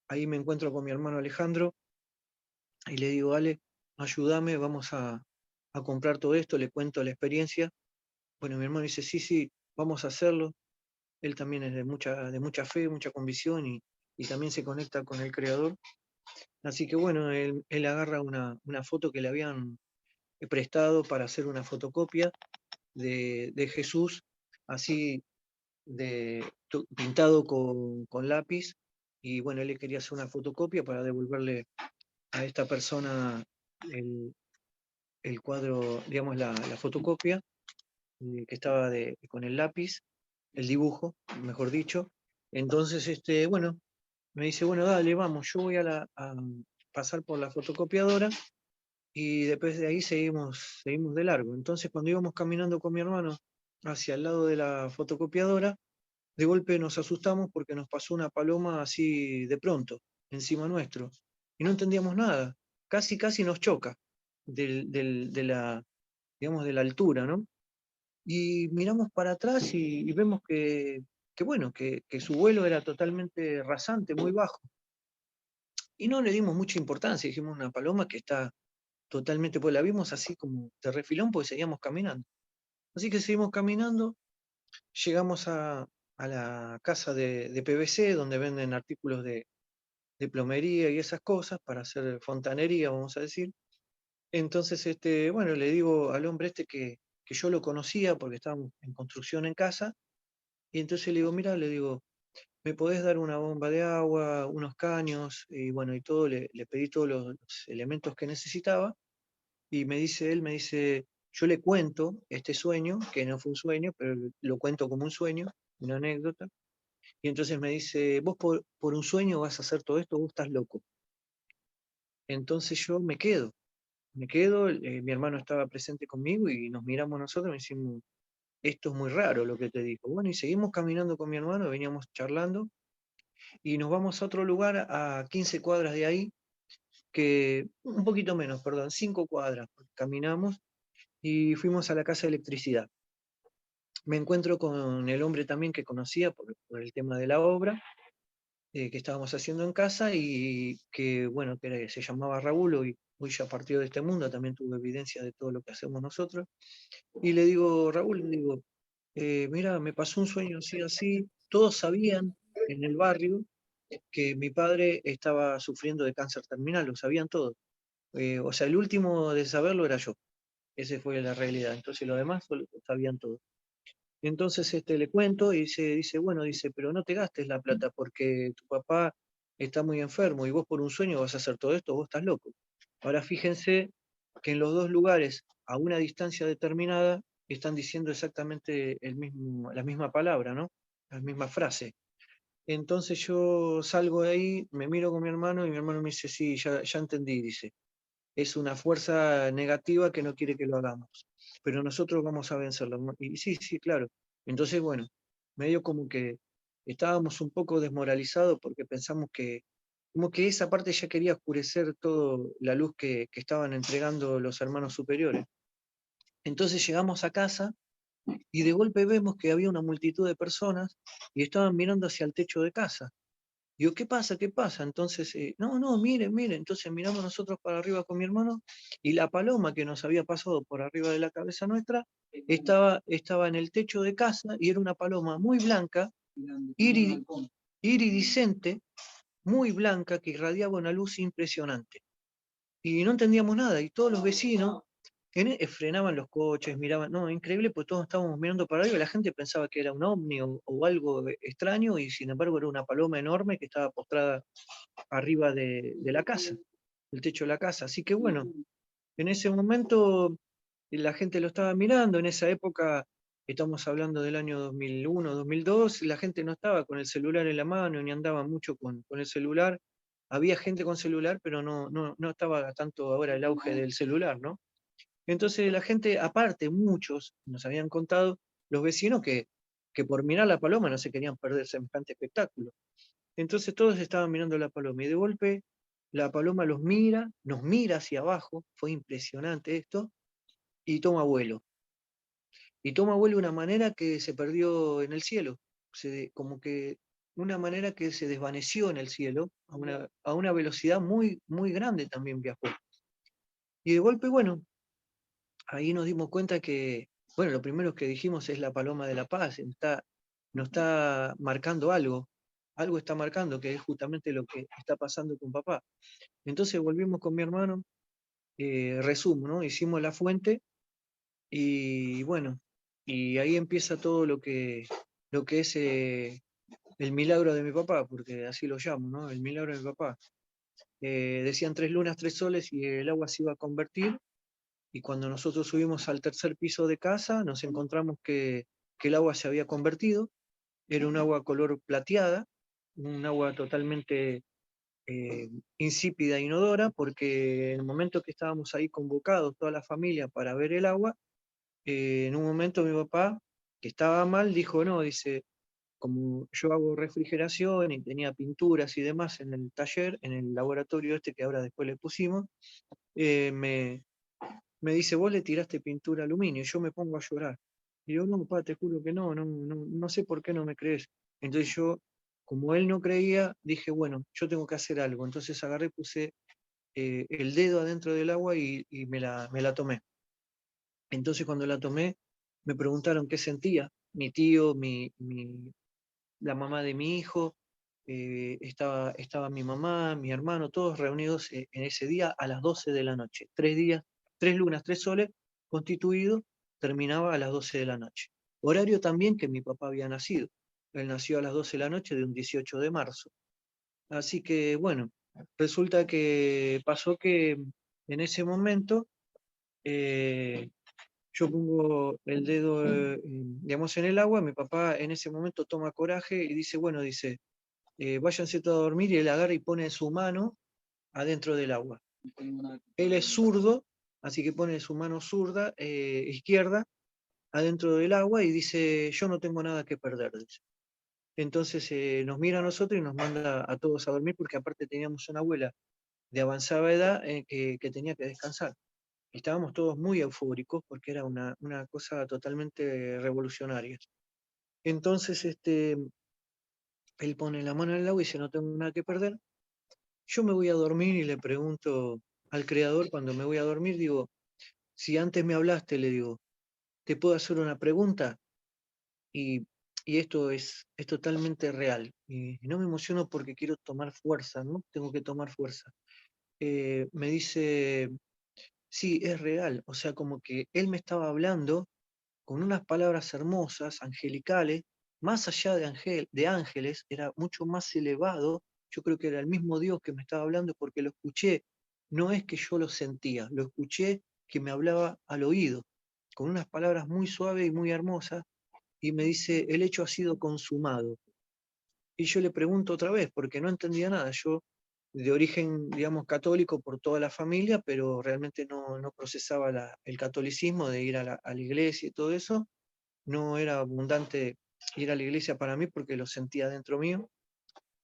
ahí me encuentro con mi hermano Alejandro y le digo, Ale, ayúdame, vamos a comprar todo esto, le cuento la experiencia. Bueno, mi hermano dice, sí, sí, vamos a hacerlo. Él también es de mucha fe, mucha convicción y también se conecta con el Creador. Así que bueno, él agarra una foto que le habían prestado para hacer una fotocopia de Jesús, así pintado con lápiz, y bueno, él le quería hacer una fotocopia para devolverle a esta persona el cuadro, digamos, la fotocopia, que estaba con el lápiz, el dibujo, mejor dicho. Entonces, bueno, me dice, bueno, dale, vamos, yo voy a pasar por la fotocopiadora y después de ahí seguimos de largo. Entonces, cuando íbamos caminando con mi hermano hacia el lado de la fotocopiadora, de golpe nos asustamos porque nos pasó una paloma así de pronto, encima nuestro, y no entendíamos nada. Casi nos choca de la, digamos, de la altura, ¿no? Y miramos para atrás y vemos que bueno, que su vuelo era totalmente rasante, muy bajo. Y no le dimos mucha importancia, dijimos una paloma que está totalmente, pues la vimos así como de refilón porque seguíamos caminando. Así que seguimos caminando, llegamos a la casa de PVC donde venden artículos de plomería y esas cosas para hacer fontanería, vamos a decir. Entonces, bueno, le digo al hombre que yo lo conocía porque estábamos en construcción en casa, y entonces le digo, mira, le digo, ¿me podés dar una bomba de agua, unos caños? Y bueno, y todo, le pedí todos los elementos que necesitaba, y él me dice, yo le cuento este sueño, que no fue un sueño, pero lo cuento como un sueño, una anécdota, y entonces me dice, vos por un sueño vas a hacer todo esto, vos estás loco. Entonces yo me quedo, mi hermano estaba presente conmigo y nos miramos nosotros y decimos, esto es muy raro lo que te dijo. Bueno, y seguimos caminando con mi hermano, veníamos charlando, y nos vamos a otro lugar a 15 cuadras de ahí, que un poquito menos, perdón, 5 cuadras, caminamos y fuimos a la casa de electricidad. Me encuentro con el hombre también que conocía por el tema de la obra que estábamos haciendo en casa y que, bueno, se llamaba Raúl, hoy ya partió de este mundo, también tuvo evidencia de todo lo que hacemos nosotros. Y le digo, Raúl, le digo, mira, me pasó un sueño así, así. Todos sabían en el barrio que mi padre estaba sufriendo de cáncer terminal, lo sabían todos. O sea, el último de saberlo era yo. Esa fue la realidad. Entonces los demás lo sabían todos. Entonces le cuento y dice, bueno, dice, pero no te gastes la plata porque tu papá está muy enfermo y vos por un sueño vas a hacer todo esto, vos estás loco. Ahora fíjense que en los dos lugares, a una distancia determinada, están diciendo exactamente la misma palabra, ¿no? La misma frase. Entonces yo salgo de ahí, me miro con mi hermano y mi hermano me dice, sí, ya entendí, dice. Es una fuerza negativa que no quiere que lo hagamos, pero nosotros vamos a vencerlo. Y sí, sí, claro. Entonces, bueno, medio como que estábamos un poco desmoralizados porque pensamos que, como que esa parte ya quería oscurecer toda la luz que estaban entregando los hermanos superiores. Entonces llegamos a casa y de golpe vemos que había una multitud de personas y estaban mirando hacia el techo de casa. Digo, ¿qué pasa? ¿Qué pasa? Entonces, no, miren, miren. Entonces miramos nosotros para arriba con mi hermano y la paloma que nos había pasado por arriba de la cabeza nuestra estaba en el techo de casa y era una paloma muy blanca, iridiscente, muy blanca, que irradiaba una luz impresionante. Y no entendíamos nada y todos los vecinos frenaban los coches, miraban, no, increíble, pues todos estábamos mirando para arriba y la gente pensaba que era un ovni o algo extraño, y sin embargo era una paloma enorme que estaba postrada arriba de la casa, del techo de la casa. Así que bueno, en ese momento la gente lo estaba mirando. En esa época, estamos hablando del año 2001, 2002, la gente no estaba con el celular en la mano, ni andaba mucho con el celular. Había gente con celular, pero no estaba tanto ahora el auge del celular, ¿no? Entonces la gente, aparte, muchos nos habían contado, los vecinos, que por mirar la paloma no se querían perder semejante espectáculo. Entonces todos estaban mirando la paloma y de golpe la paloma los mira, nos mira hacia abajo, fue impresionante esto, y toma vuelo. Y toma vuelo de una manera que se perdió en el cielo, como que una manera que se desvaneció en el cielo, a una velocidad muy, muy grande también viajó. Y de golpe, bueno, ahí nos dimos cuenta que, bueno, lo primero que dijimos es la paloma de la paz, nos está marcando algo está marcando, que es justamente lo que está pasando con papá. Entonces volvimos con mi hermano, resumo, ¿no? Hicimos la fuente y bueno, y ahí empieza todo lo que es el milagro de mi papá, porque así lo llamo, ¿no? El milagro de mi papá. Decían 3 lunas, 3 soles y el agua se iba a convertir. Y cuando nosotros subimos al tercer piso de casa, nos encontramos que el agua se había convertido. Era un agua color plateada, un agua totalmente insípida, inodora, porque en el momento que estábamos ahí convocados, toda la familia, para ver el agua, en un momento mi papá, que estaba mal, dijo, no, dice, como yo hago refrigeración y tenía pinturas y demás en el taller, en el laboratorio este que ahora después le pusimos, me dice, vos le tiraste pintura aluminio, y yo me pongo a llorar. Y yo, no, papá, te juro que no sé por qué no me crees. Entonces yo, como él no creía, dije, bueno, yo tengo que hacer algo. Entonces agarré, puse el dedo adentro del agua y me la tomé. Entonces cuando la tomé, me preguntaron qué sentía. Mi tío, la mamá de mi hijo, estaba mi mamá, mi hermano, todos reunidos en ese día a las 12 de la noche. 3 días, 3 lunas, 3 soles constituido, terminaba a las 12 de la noche. Horario también que mi papá había nacido. Él nació a las 12 de la noche de un 18 de marzo. Así que bueno, resulta que pasó que en ese momento eh, yo pongo el dedo, digamos, en el agua, mi papá en ese momento toma coraje y dice, bueno, dice, váyanse todos a dormir, y él agarra y pone su mano adentro del agua. Él es zurdo, así que pone su mano zurda, izquierda, adentro del agua y dice, yo no tengo nada que perder, dice. Entonces nos mira a nosotros y nos manda a todos a dormir, porque aparte teníamos una abuela de avanzada edad que tenía que descansar. Estábamos todos muy eufóricos porque era una cosa totalmente revolucionaria. Entonces él pone la mano en el agua y dice, no tengo nada que perder. Yo me voy a dormir y le pregunto al creador, cuando me voy a dormir, digo, si antes me hablaste, le digo, ¿te puedo hacer una pregunta? Y, y esto es totalmente real. Y no me emociono porque quiero tomar fuerza, ¿no? Tengo que tomar fuerza. Me dice, sí, es real. O sea, como que él me estaba hablando con unas palabras hermosas, angelicales, más allá de ángeles, era mucho más elevado. Yo creo que era el mismo Dios que me estaba hablando, porque lo escuché. No es que yo lo sentía, lo escuché que me hablaba al oído, con unas palabras muy suaves y muy hermosas, y me dice, el hecho ha sido consumado. Y yo le pregunto otra vez, porque no entendía nada. Yo, de origen, digamos, católico por toda la familia, pero realmente no procesaba el catolicismo de ir a la iglesia y todo eso. No era abundante ir a la iglesia para mí porque lo sentía dentro mío.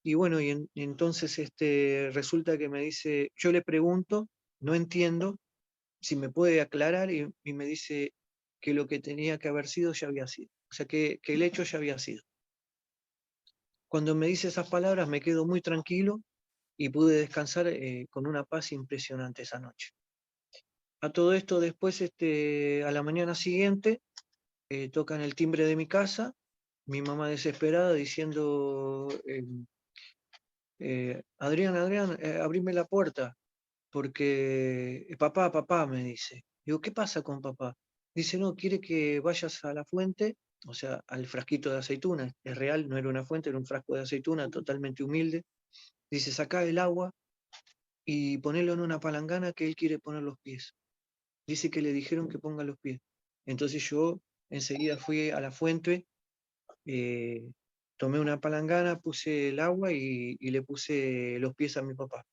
Y bueno, y entonces resulta que me dice, yo le pregunto, no entiendo, si me puede aclarar, y me dice que lo que tenía que haber sido ya había sido. O sea, que el hecho ya había sido. Cuando me dice esas palabras me quedo muy tranquilo y pude descansar con una paz impresionante esa noche. A todo esto después, a la mañana siguiente, tocan el timbre de mi casa, mi mamá desesperada diciendo, Adrián, Adrián, abrime la puerta, porque papá, papá, me dice. Digo, ¿qué pasa con papá? Dice, no, quiere que vayas a la fuente, o sea, al frasquito de aceituna. Es real, no era una fuente, era un frasco de aceituna totalmente humilde. Dice, sacá el agua y ponelo en una palangana que él quiere poner los pies. Dice que le dijeron que ponga los pies. Entonces yo enseguida fui a la fuente, eh, tomé una palangana, puse el agua y le puse los pies a mi papá.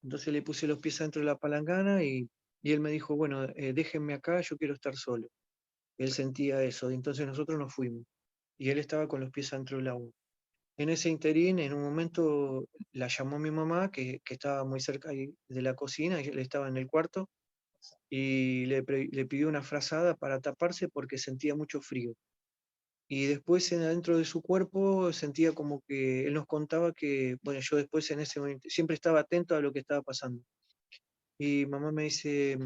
Entonces le puse los pies dentro de la palangana y él me dijo, bueno, déjenme acá, yo quiero estar solo. Él sentía eso, entonces nosotros nos fuimos y él estaba con los pies dentro del agua. En ese interín, en un momento la llamó mi mamá, que estaba muy cerca ahí de la cocina, y él estaba en el cuarto, y le pidió una frazada para taparse porque sentía mucho frío. Y después dentro de su cuerpo sentía como que él nos contaba que, bueno, yo después en ese momento siempre estaba atento a lo que estaba pasando. Y mamá me dice,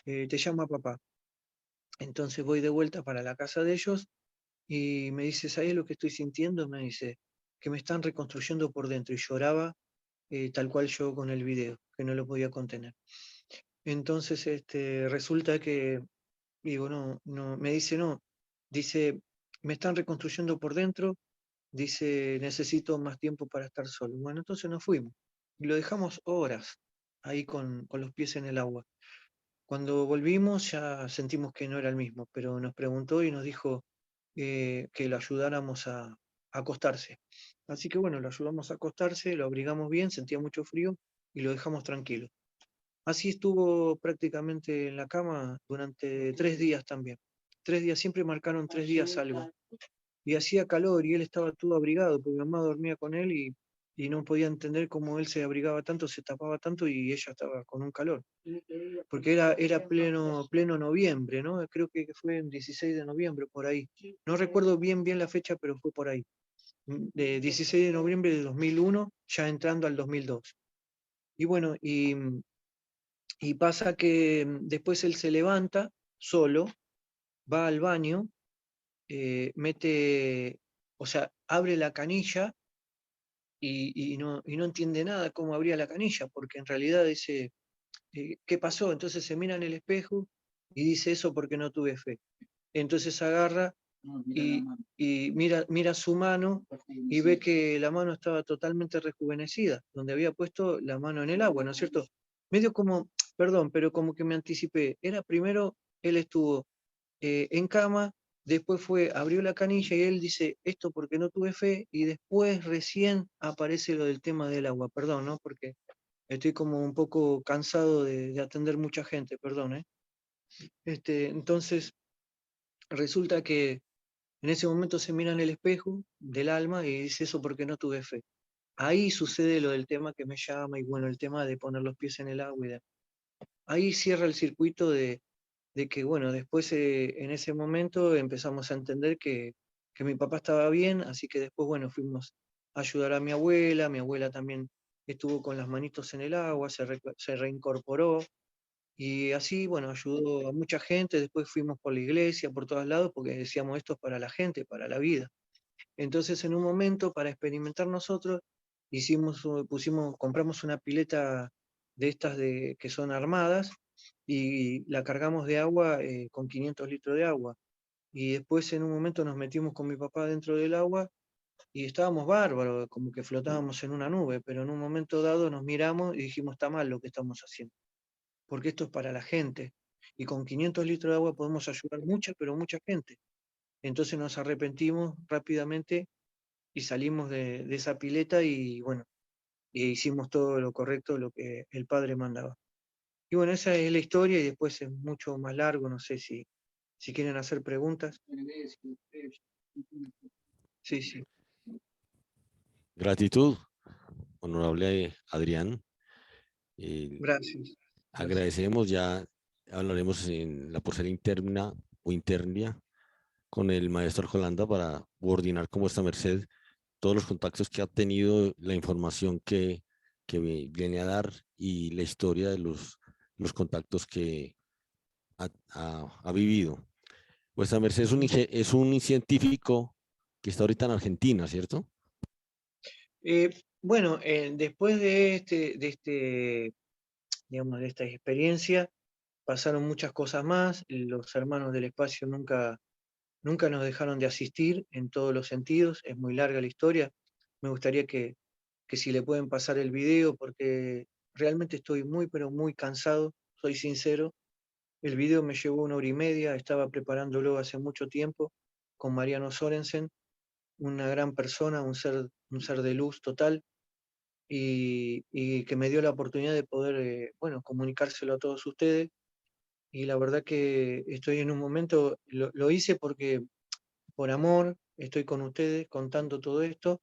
te llama papá. Entonces voy de vuelta para la casa de ellos y me dice, ¿sabes lo que estoy sintiendo? Me dice, que me están reconstruyendo por dentro. Y lloraba tal cual yo con el video, que no lo podía contener. Entonces resulta que, digo, no, no, me dice, no, dice, me están reconstruyendo por dentro, dice, necesito más tiempo para estar solo. Bueno, entonces nos fuimos y lo dejamos horas ahí con los pies en el agua. Cuando volvimos ya sentimos que no era el mismo, pero nos preguntó y nos dijo que lo ayudáramos a acostarse. Así que bueno, lo ayudamos a acostarse, lo abrigamos bien, sentía mucho frío y lo dejamos tranquilo. Así estuvo prácticamente en la cama durante 3 días también. 3 días, siempre marcaron 3 días algo. Y hacía calor y él estaba todo abrigado, porque mi mamá dormía con él y no podía entender cómo él se abrigaba tanto, se tapaba tanto y ella estaba con un calor. Porque era pleno noviembre, ¿no? Creo que fue el 16 de noviembre, por ahí. No recuerdo bien la fecha, pero fue por ahí. De 16 de noviembre de 2001, ya entrando al 2002. Y bueno, y pasa que después él se levanta solo, va al baño, mete, o sea, abre la canilla y no entiende nada cómo abría la canilla, porque en realidad dice, ¿qué pasó? Entonces se mira en el espejo y dice eso porque no tuve fe. Entonces agarra y mira su mano y ve que la mano estaba totalmente rejuvenecida, donde había puesto la mano en el agua, ¿no es cierto? Medio como, perdón, pero como que me anticipé. Era primero, él estuvo en cama, después abrió la canilla y él dice, esto porque no tuve fe, y después recién aparece lo del tema del agua, perdón, ¿no? Porque estoy como un poco cansado de atender mucha gente, perdón, ¿eh? Entonces, resulta que en ese momento se mira en el espejo del alma y dice eso porque no tuve fe. Ahí sucede lo del tema que me llama y bueno, el tema de poner los pies en el agua ahí cierra el circuito de que bueno, después en ese momento empezamos a entender que mi papá estaba bien, así que después bueno, fuimos a ayudar a mi abuela también estuvo con las manitos en el agua, se reincorporó, y así, bueno, ayudó a mucha gente, después fuimos por la iglesia, por todos lados, porque decíamos esto es para la gente, para la vida. Entonces, en un momento, para experimentar nosotros, compramos una pileta de estas que son armadas y la cargamos de agua con 500 litros de agua. Y después en un momento nos metimos con mi papá dentro del agua y estábamos bárbaros, como que flotábamos en una nube, pero en un momento dado nos miramos y dijimos, está mal lo que estamos haciendo porque esto es para la gente. Y con 500 litros de agua podemos ayudar mucha, pero mucha gente. Entonces nos arrepentimos rápidamente y salimos de esa pileta y bueno, e hicimos todo lo correcto, lo que el padre mandaba. Y bueno, esa es la historia y después es mucho más largo, no sé si quieren hacer preguntas. Sí, sí. Gratitud, honorable Adrián. Gracias. Gracias. Agradecemos, ya hablaremos en la porcera interna o interna con el maestro Arjolanda para coordinar como esta merced todos los contactos que ha tenido, la información que viene a dar y la historia de los contactos que ha vivido. Vuestra merced es un científico que está ahorita en Argentina, ¿cierto? Bueno, después digamos, de esta experiencia, pasaron muchas cosas más, los hermanos del espacio nunca nos dejaron de asistir en todos los sentidos, es muy larga la historia, me gustaría que si le pueden pasar el video, porque realmente estoy muy, pero muy cansado, soy sincero. El video me llevó 1 hora y media, estaba preparándolo hace mucho tiempo con Mariano Sorensen, una gran persona, un ser de luz total, y que me dio la oportunidad de poder, bueno, comunicárselo a todos ustedes. Y la verdad que estoy en un momento, lo hice porque por amor, estoy con ustedes contando todo esto,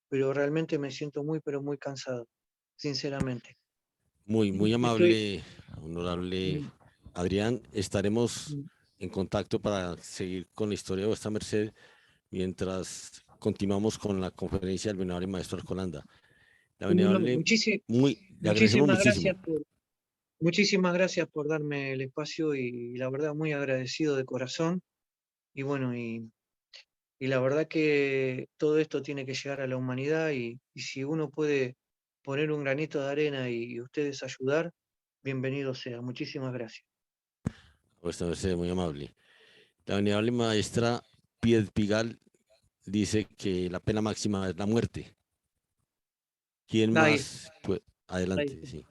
pero realmente me siento muy, pero muy cansado, sinceramente. Muy Estoy, amable, honorable mm, Adrián. Estaremos mm, en contacto para seguir con la historia de vuestra merced mientras continuamos con la conferencia del venerable maestro Arcolanda. La venerable, le agradecemos muchísimas muchísimo. gracias muchísimas gracias por darme el espacio y la verdad muy agradecido de corazón. Y bueno, y la verdad que todo esto tiene que llegar a la humanidad y si uno puede poner un granito de arena y ustedes ayudar, bienvenido sea. Muchísimas gracias. Vuestra merced, muy amable. La venerable maestra Piedpigal dice que la pena máxima es la muerte. ¿Quién Ahí está, más? Pues ahí adelante, está. sí.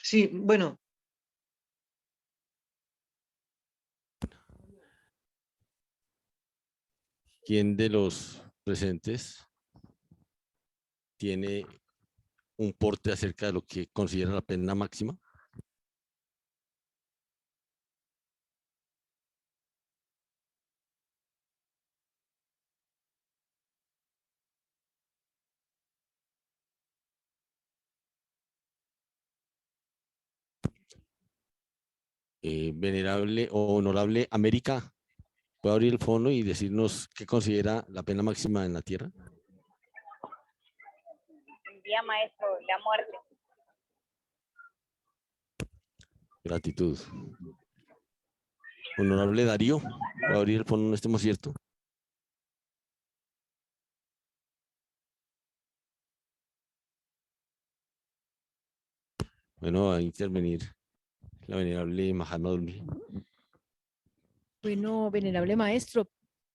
Sí, bueno, ¿Quién de los presentes tiene un porte acerca de lo que considera la pena máxima? Venerable o honorable América, ¿puede abrir el fono y decirnos qué considera la pena máxima en la Tierra? El día maestro, la muerte. Gratitud. Honorable Darío, ¿puede abrir el fono? No estemos cierto. Bueno, va a intervenir la venerable Mahanodmi. Bueno, venerable maestro,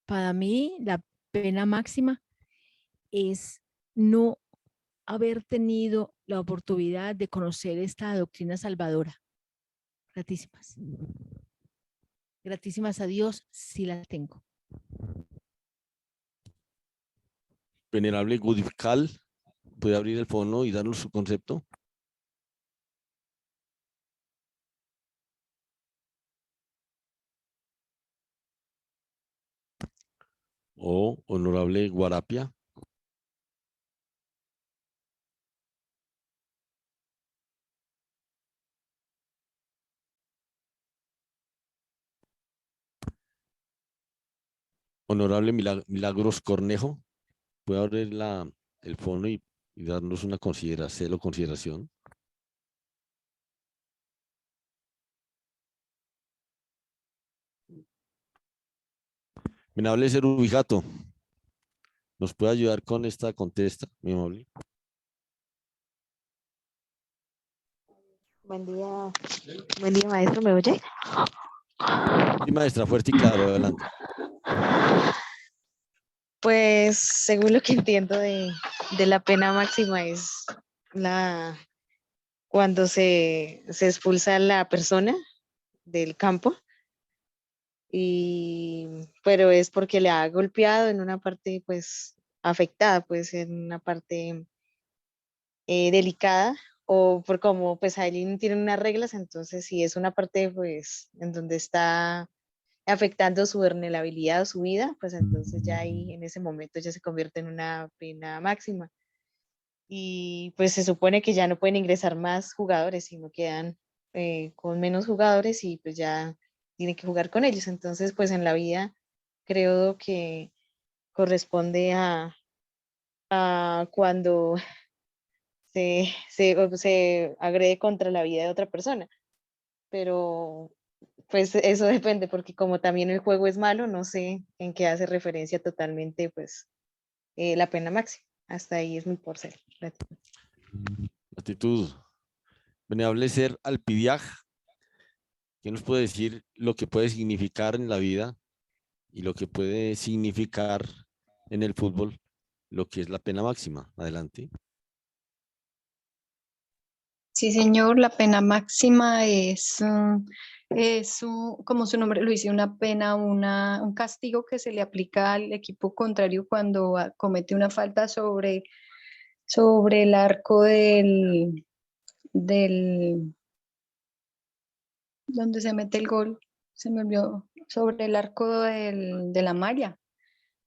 para mí la pena máxima es no haber tenido la oportunidad de conocer esta doctrina salvadora. Gratísimas. Gratísimas a Dios, sí la tengo. Venerable Gudifkal, ¿puede abrir el fono y darnos su concepto? O honorable Guarapia. Honorable Milagros Cornejo, ¿puede abrir el fono y darnos una consideración o consideración? Venerable Cerubijato, ¿nos puede ayudar con esta contesta, mi amable? Buen día maestro, ¿me oye? Sí, maestra, fuerte y claro, adelante. Pues según lo que entiendo de la pena máxima es la cuando se expulsa a la persona del campo y pero es porque le ha golpeado en una parte pues afectada, pues en una parte delicada o por como pues ahí tienen unas reglas, entonces si es una parte pues en donde está afectando su vulnerabilidad o su vida, pues entonces ya ahí en ese momento ya se convierte en una pena máxima. Y pues se supone que ya no pueden ingresar más jugadores, sino quedan con menos jugadores y pues ya tienen que jugar con ellos. Entonces pues en la vida creo que corresponde a cuando se agrede contra la vida de otra persona. Pero pues eso depende, porque como también el juego es malo, no sé en qué hace referencia totalmente pues la pena máxima. Hasta ahí es mi por ser. Gratitud. Venerable ser Alpidiaj, ¿qué nos puede decir lo que puede significar en la vida y lo que puede significar en el fútbol lo que es la pena máxima? Adelante. Sí, señor, la pena máxima como su nombre lo dice, una pena, un castigo que se le aplica al equipo contrario cuando comete una falta sobre el arco del, donde se mete el gol, se me olvidó, sobre el arco de la malla.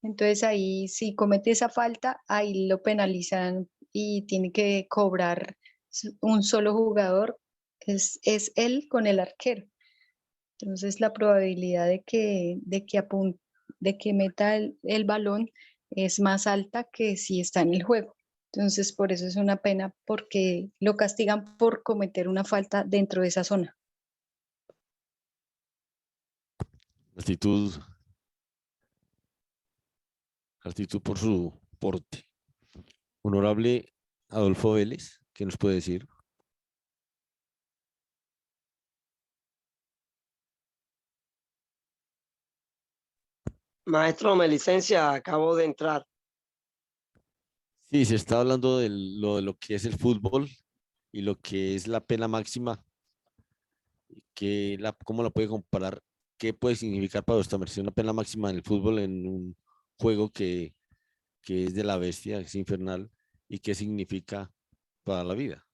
Entonces ahí si comete esa falta, ahí lo penalizan y tiene que cobrar un solo jugador, es él con el arquero. Entonces la probabilidad de que meta el balón es más alta que si está en el juego. Entonces por eso es una pena, porque lo castigan por cometer una falta dentro de esa zona. Gratitud, gratitud por su porte. Honorable Adolfo Vélez, ¿qué nos puede decir? Maestro, me licencia, acabo de entrar. Sí, se está hablando de lo que es el fútbol y lo que es la pena máxima, ¿cómo la puede comparar? ¿Qué puede significar para usted una pena máxima en el fútbol en un juego que es de la bestia, que es infernal, y qué significa para la vida?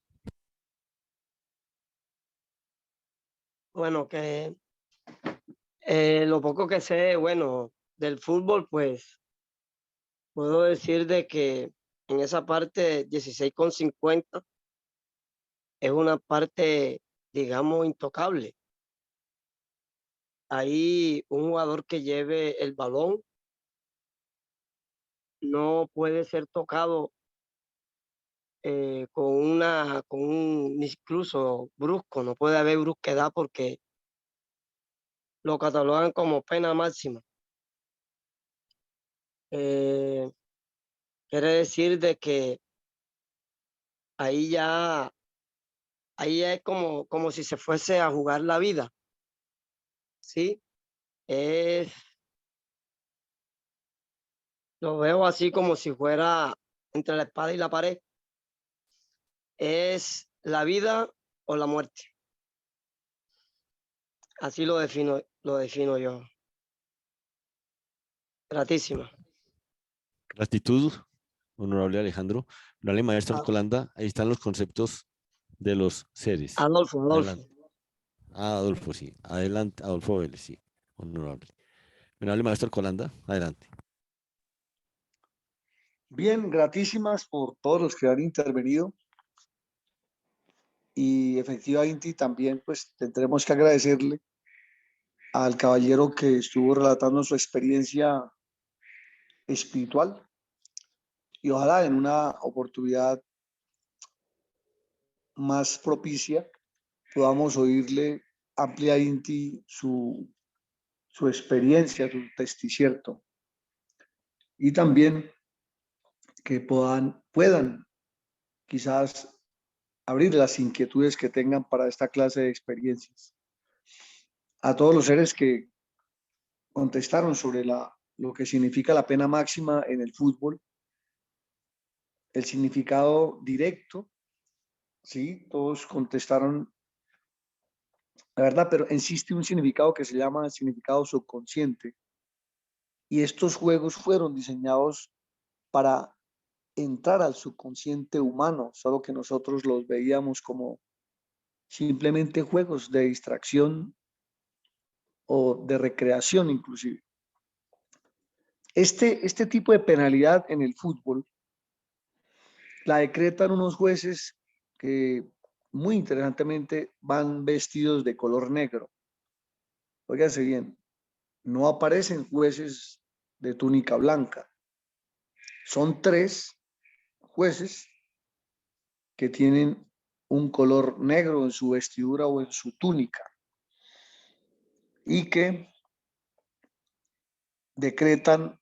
Bueno, que lo poco que sé, bueno, del fútbol, pues puedo decir de que en esa parte 16,50 es una parte, digamos, intocable. Ahí un jugador que lleve el balón no puede ser tocado con un incluso brusco, no puede haber brusquedad porque lo catalogan como pena máxima. Eh, Quiere decir de que ahí ya, ahí ya es como si se fuese a jugar la vida, ¿sí? Es, lo veo así como si fuera entre la espada y la pared. Es la vida o la muerte. Así lo defino yo. Gratísima. Gratitud, honorable Alejandro. Honorable maestro Ah, Alcolanda, ahí están los conceptos de los seres. Adolfo. Adelante. Ah, Adolfo, sí. Adelante, Adolfo Vélez, sí. Honorable. Honorable maestro Alcolanda, adelante. Bien, gratísimas por todos los que han intervenido y efectivamente también pues tendremos que agradecerle al caballero que estuvo relatando su experiencia espiritual y ojalá en una oportunidad más propicia podamos oírle ampliamente su experiencia, su testicierto y también que puedan quizás abrir las inquietudes que tengan para esta clase de experiencias. A todos los seres que contestaron sobre lo que significa la pena máxima en el fútbol, el significado directo, sí, todos contestaron la verdad, pero existe un significado que se llama el significado subconsciente y estos juegos fueron diseñados para entrar al subconsciente humano, solo que nosotros los veíamos como simplemente juegos de distracción o de recreación inclusive. Este tipo de penalidad en el fútbol la decretan unos jueces que muy interesantemente van vestidos de color negro. Óigase bien, no aparecen jueces de túnica blanca. Son 3 jueces que tienen un color negro en su vestidura o en su túnica y que decretan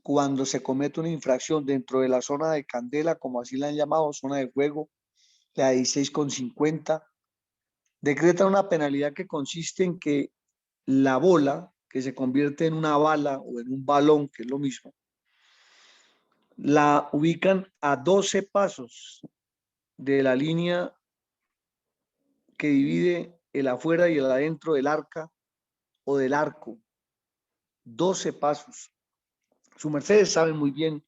cuando se comete una infracción dentro de la zona de candela, como así la han llamado, zona de juego, la 16,50, decreta una penalidad que consiste en que la bola, que se convierte en una bala o en un balón, que es lo mismo, la ubican a 12 pasos de la línea que divide el afuera y el adentro del arca o del arco. 12 pasos. Su mercedes saben muy bien,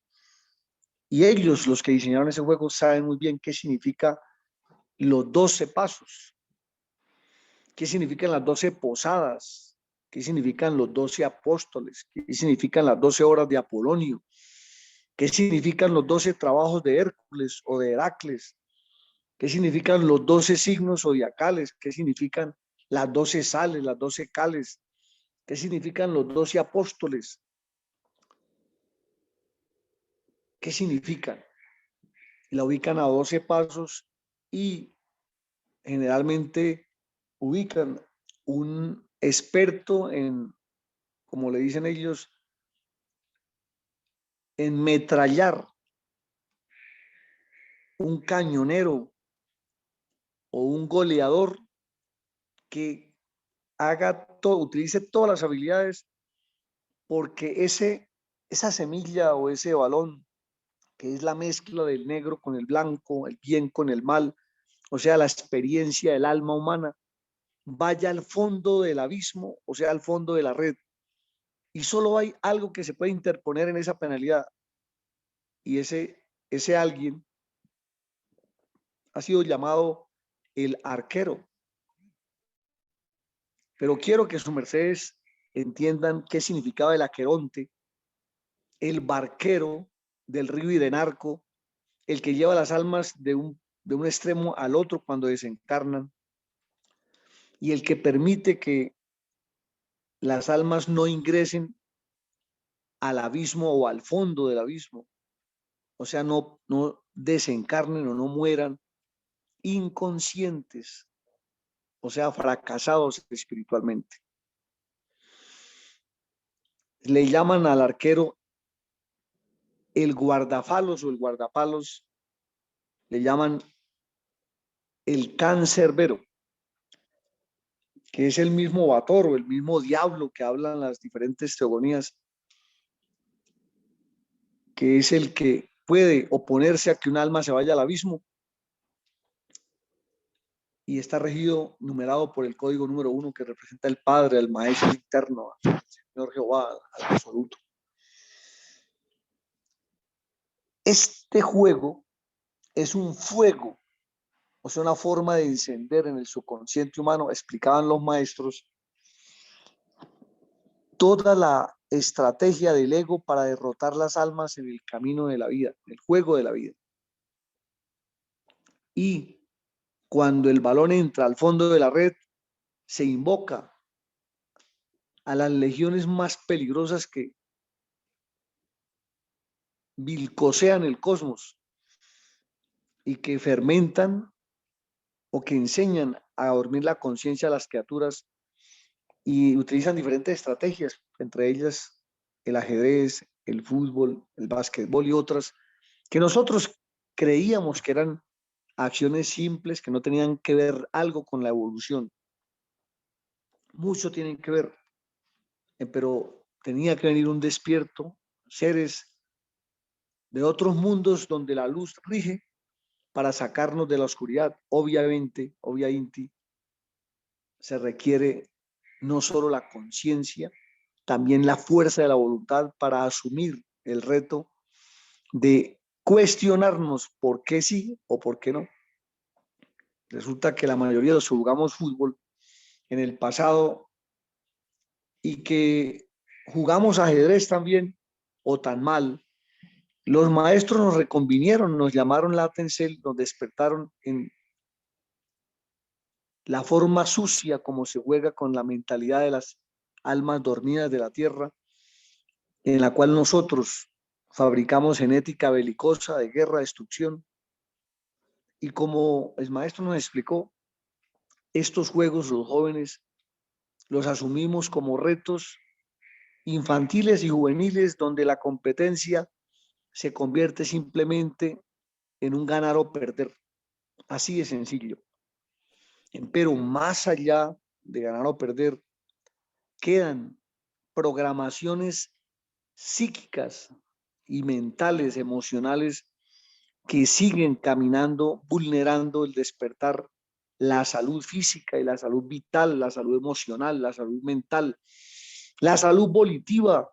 y ellos, los que diseñaron ese juego, saben muy bien qué significa los 12 pasos, qué significan las 12 posadas, qué significan los 12 apóstoles, qué significan las 12 horas de Apolonio, qué significan los 12 trabajos de Hércules o de Heracles, qué significan los 12 signos zodiacales, qué significan las 12 sales, las 12 cales, qué significan los 12 apóstoles, qué significan. La ubican a 12 pasos y generalmente ubican un experto en, como le dicen ellos, en metrallar, un cañonero o un goleador que haga todo, utilice todas las habilidades, porque esa semilla o ese balón, que es la mezcla del negro con el blanco, el bien con el mal, o sea, la experiencia del alma humana, vaya al fondo del abismo, o sea, al fondo de la red. Y solo hay algo que se puede interponer en esa penalidad, y ese alguien ha sido llamado el arquero. Pero quiero que sus mercedes entiendan qué significaba el aqueronte, el barquero del río y de Narco, el que lleva las almas de un extremo al otro cuando desencarnan, y el que permite que las almas no ingresen al abismo o al fondo del abismo, o sea, no desencarnen o no mueran inconscientes, o sea, fracasados espiritualmente. Le llaman al arquero el guardafalos o el guardapalos, le llaman el cancerbero, que es el mismo Bator o el mismo diablo que hablan las diferentes teogonías, que es el que puede oponerse a que un alma se vaya al abismo, y está regido, numerado por el código número 1, que representa al Padre, al Maestro interno, al Señor Jehová, al absoluto. Este juego es un fuego, o sea, una forma de encender en el subconsciente humano, explicaban los maestros, toda la estrategia del ego para derrotar las almas en el camino de la vida, en el juego de la vida. Y cuando el balón entra al fondo de la red, se invoca a las legiones más peligrosas que vilcosean el cosmos y que fermentan o que enseñan a dormir la conciencia a las criaturas, y utilizan diferentes estrategias, entre ellas el ajedrez, el fútbol, el básquetbol y otras, que nosotros creíamos que eran acciones simples, que no tenían que ver algo con la evolución. Mucho tienen que ver, pero tenía que venir un despierto, seres de otros mundos donde la luz rige para sacarnos de la oscuridad. Obviamente se requiere no solo la conciencia, también la fuerza de la voluntad para asumir el reto de cuestionarnos por qué sí o por qué no. Resulta que la mayoría de los que jugamos fútbol en el pasado y que jugamos ajedrez también o tan mal, los maestros nos reconvinieron, nos llamaron la atención, nos despertaron en la forma sucia como se juega con la mentalidad de las almas dormidas de la tierra, en la cual nosotros fabricamos genética belicosa de guerra, destrucción. Y como el maestro nos explicó, estos juegos los jóvenes los asumimos como retos infantiles y juveniles, donde la competencia se convierte simplemente en un ganar o perder. Así de sencillo. Pero más allá de ganar o perder, quedan programaciones psíquicas y mentales, emocionales, que siguen caminando, vulnerando el despertar, la salud física y la salud vital, la salud emocional, la salud mental, la salud volitiva.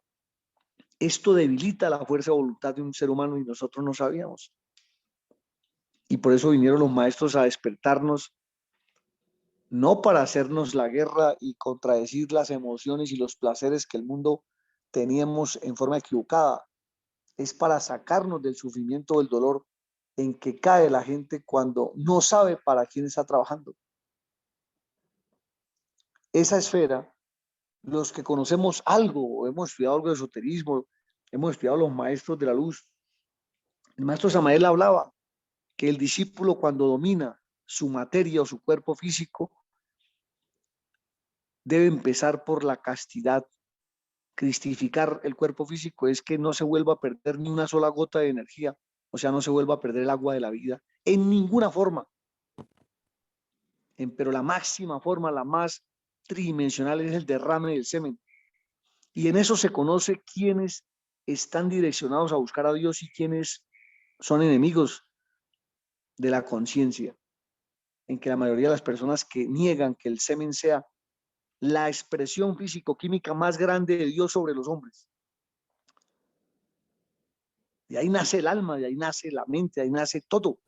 Esto debilita la fuerza de voluntad de un ser humano y nosotros no sabíamos. Y por eso vinieron los maestros a despertarnos, no para hacernos la guerra y contradecir las emociones y los placeres que el mundo teníamos en forma equivocada, es para sacarnos del sufrimiento, del dolor en que cae la gente cuando no sabe para quién está trabajando. Esa esfera, los que conocemos algo, hemos estudiado algo de esoterismo, hemos estudiado los maestros de la luz. El maestro Samael hablaba que el discípulo, cuando domina su materia o su cuerpo físico, debe empezar por la castidad. Cristificar el cuerpo físico es que no se vuelva a perder ni una sola gota de energía, o sea, no se vuelva a perder el agua de la vida en ninguna forma. Pero la máxima forma, la más tridimensional, es el derrame del semen. Y en eso se conoce quiénes están direccionados a buscar a Dios y quiénes son enemigos de la conciencia. En que la mayoría de las personas que niegan que el semen sea la expresión físico-química más grande de Dios sobre los hombres. De ahí nace el alma, de ahí nace la mente, de ahí nace todo.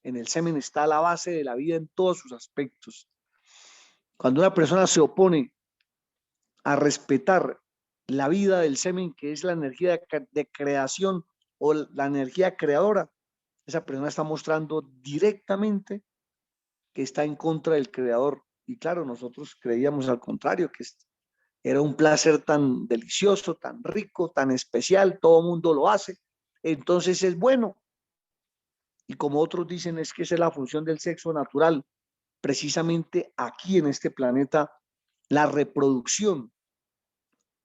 En el semen está la base de la vida en todos sus aspectos. Cuando una persona se opone a respetar la vida del semen, que es la energía de creación o la energía creadora, esa persona está mostrando directamente que está en contra del creador. Y claro, nosotros creíamos al contrario, que era un placer tan delicioso, tan rico, tan especial, todo el mundo lo hace, entonces es bueno. Y como otros dicen, es que esa es la función del sexo natural. Precisamente aquí en este planeta, la reproducción,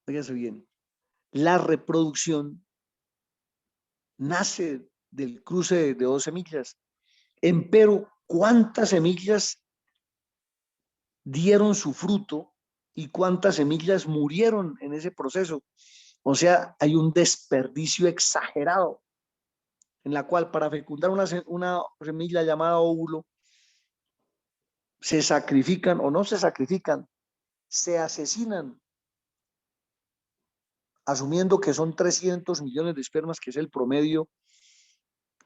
fíjense bien, la reproducción nace del cruce de dos semillas. Empero, ¿cuántas semillas dieron su fruto y cuántas semillas murieron en ese proceso? O sea, hay un desperdicio exagerado en la cual para fecundar una semilla llamada óvulo se sacrifican o no se sacrifican, se asesinan, asumiendo que son 300 millones de espermas, que es el promedio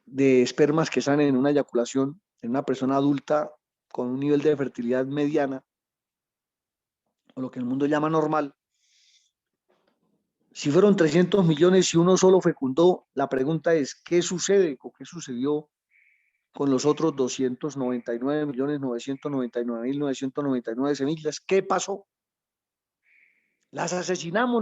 de espermas que salen en una eyaculación en una persona adulta con un nivel de fertilidad mediana, o lo que el mundo llama normal. Si fueron 300 millones y uno solo fecundó, la pregunta es, ¿qué sucede o qué sucedió con los otros 299.999.999 semillas? ¿Qué pasó? Las asesinamos,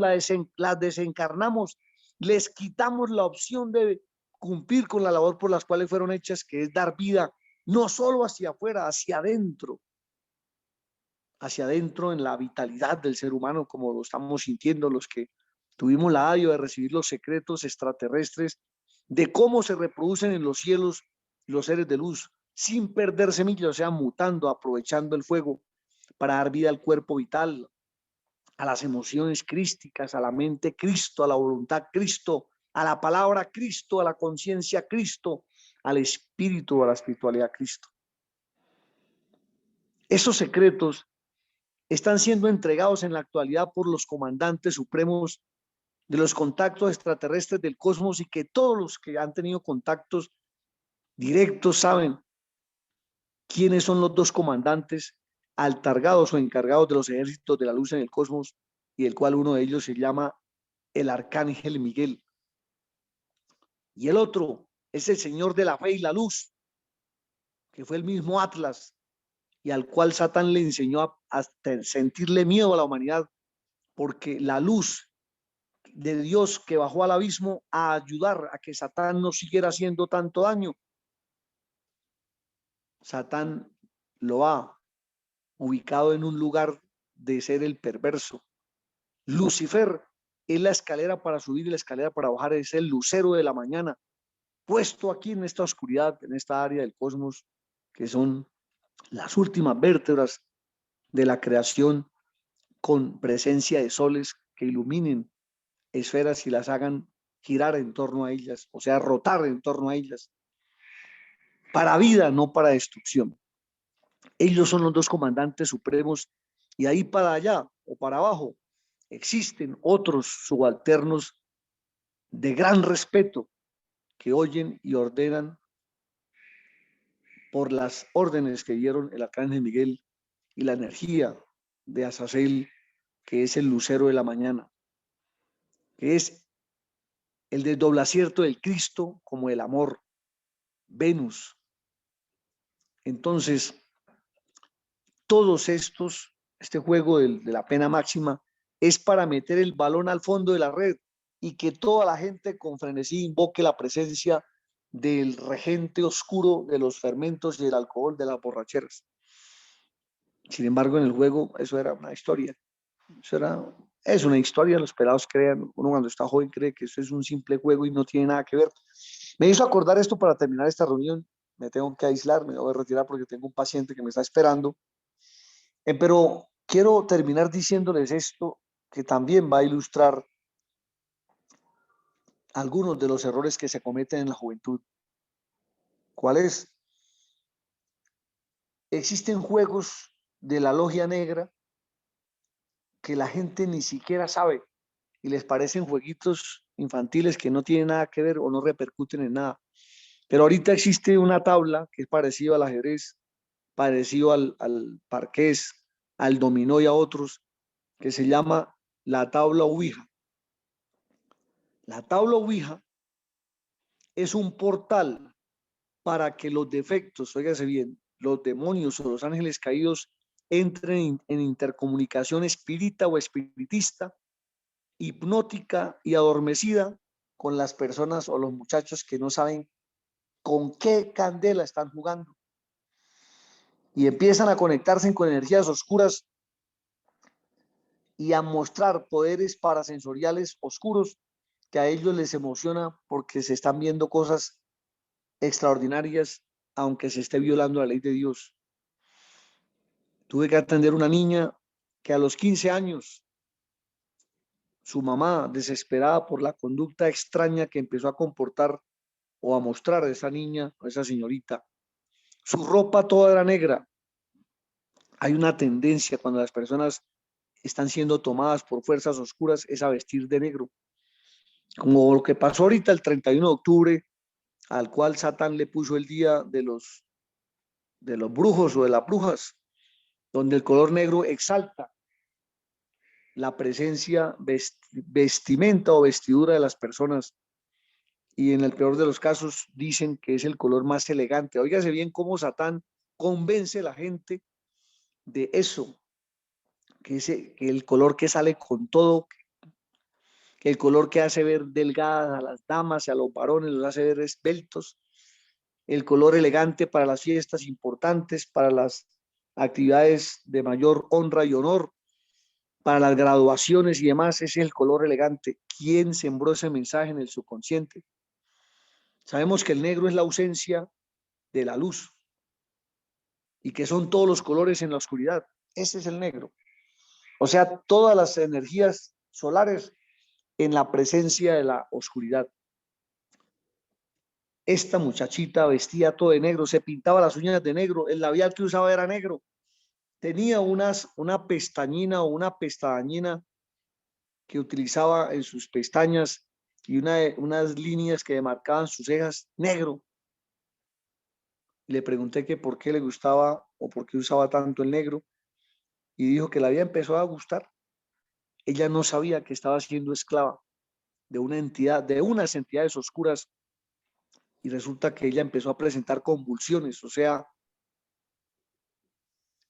las desencarnamos, les quitamos la opción de cumplir con la labor por las cuales fueron hechas, que es dar vida, no solo hacia afuera, hacia adentro en la vitalidad del ser humano, como lo estamos sintiendo los que tuvimos la ayuda de recibir los secretos extraterrestres de cómo se reproducen en los cielos los seres de luz, sin perder semillas, o sea, mutando, aprovechando el fuego para dar vida al cuerpo vital, a las emociones crísticas, a la mente Cristo, a la voluntad Cristo, a la palabra Cristo, a la conciencia Cristo, al espíritu, a la espiritualidad Cristo. Esos secretos están siendo entregados en la actualidad por los comandantes supremos de los contactos extraterrestres del cosmos, y que todos los que han tenido contactos directos saben quiénes son los dos comandantes altargados o encargados de los ejércitos de la luz en el cosmos, y el cual uno de ellos se llama el arcángel Miguel. Y el otro es el Señor de la fe y la luz, que fue el mismo Atlas, y al cual Satán le enseñó a sentirle miedo a la humanidad, porque la luz de Dios que bajó al abismo a ayudar a que Satán no siguiera haciendo tanto daño. Satán lo ha ubicado en un lugar de ser el perverso. Lucifer es la escalera para subir y la escalera para bajar, es el lucero de la mañana, puesto aquí en esta oscuridad, en esta área del cosmos, que son las últimas vértebras de la creación, con presencia de soles que iluminen esferas y las hagan girar en torno a ellas, o sea, rotar en torno a ellas, para vida, no para destrucción. Ellos son los dos comandantes supremos, y ahí para allá o para abajo existen otros subalternos de gran respeto que oyen y ordenan por las órdenes que dieron el arcángel Miguel y la energía de Azazel, que es el lucero de la mañana, que es el desdoblacierto del Cristo como el amor, Venus. Entonces, todos estos, este juego de la pena máxima es para meter el balón al fondo de la red y que toda la gente con frenesí invoque la presencia del regente oscuro de los fermentos y del alcohol, de las borracheras. Sin embargo, en el juego eso era una historia. Es una historia, los pelados crean, uno cuando está joven cree que eso es un simple juego y no tiene nada que ver. Me hizo acordar esto para terminar esta reunión. Me tengo que aislar, me voy a retirar porque tengo un paciente que me está esperando. Pero quiero terminar diciéndoles esto, que también va a ilustrar algunos de los errores que se cometen en la juventud. ¿Cuál es? Existen juegos de la logia negra que la gente ni siquiera sabe y les parecen jueguitos infantiles que no tienen nada que ver o no repercuten en nada. Pero ahorita existe una tabla que es parecido al ajedrez, parecido al parqués, al dominó y a otros, que se llama la tabla Ouija. La tabla Ouija es un portal para que los defectos, óigase bien, los demonios o los ángeles caídos entren en intercomunicación espírita o espiritista, hipnótica y adormecida con las personas o los muchachos que no saben con qué candela están jugando. Y empiezan a conectarse con energías oscuras y a mostrar poderes parasensoriales oscuros que a ellos les emociona porque se están viendo cosas extraordinarias, aunque se esté violando la ley de Dios. Tuve que atender una niña que a los 15 años, su mamá, desesperada por la conducta extraña que empezó a comportar o a mostrar esa niña o esa señorita, su ropa toda era negra. Hay una tendencia cuando las personas están siendo tomadas por fuerzas oscuras es a vestir de negro. Como lo que pasó ahorita el 31 de octubre, al cual Satán le puso el día de los brujos o de las brujas, donde el color negro exalta la presencia, vestimenta o vestidura de las personas, y en el peor de los casos dicen que es el color más elegante. Óigase bien cómo Satán convence a la gente de eso, que el color que sale con todo, que el color que hace ver delgadas a las damas y a los varones, los hace ver esbeltos, el color elegante para las fiestas importantes, para las actividades de mayor honra y honor, para las graduaciones y demás, es el color elegante. ¿Quién sembró ese mensaje en el subconsciente? Sabemos que el negro es la ausencia de la luz y que son todos los colores en la oscuridad. Ese es el negro. O sea, todas las energías solares en la presencia de la oscuridad. Esta muchachita vestía todo de negro, se pintaba las uñas de negro, el labial que usaba era negro, tenía una pestañina o una pestañina que utilizaba en sus pestañas y unas líneas que demarcaban sus cejas negro. Le pregunté que por qué le gustaba o por qué usaba tanto el negro y dijo que le había empezado a gustar. Ella no sabía que estaba siendo esclava de una entidad, de unas entidades oscuras, y resulta que ella empezó a presentar convulsiones, o sea,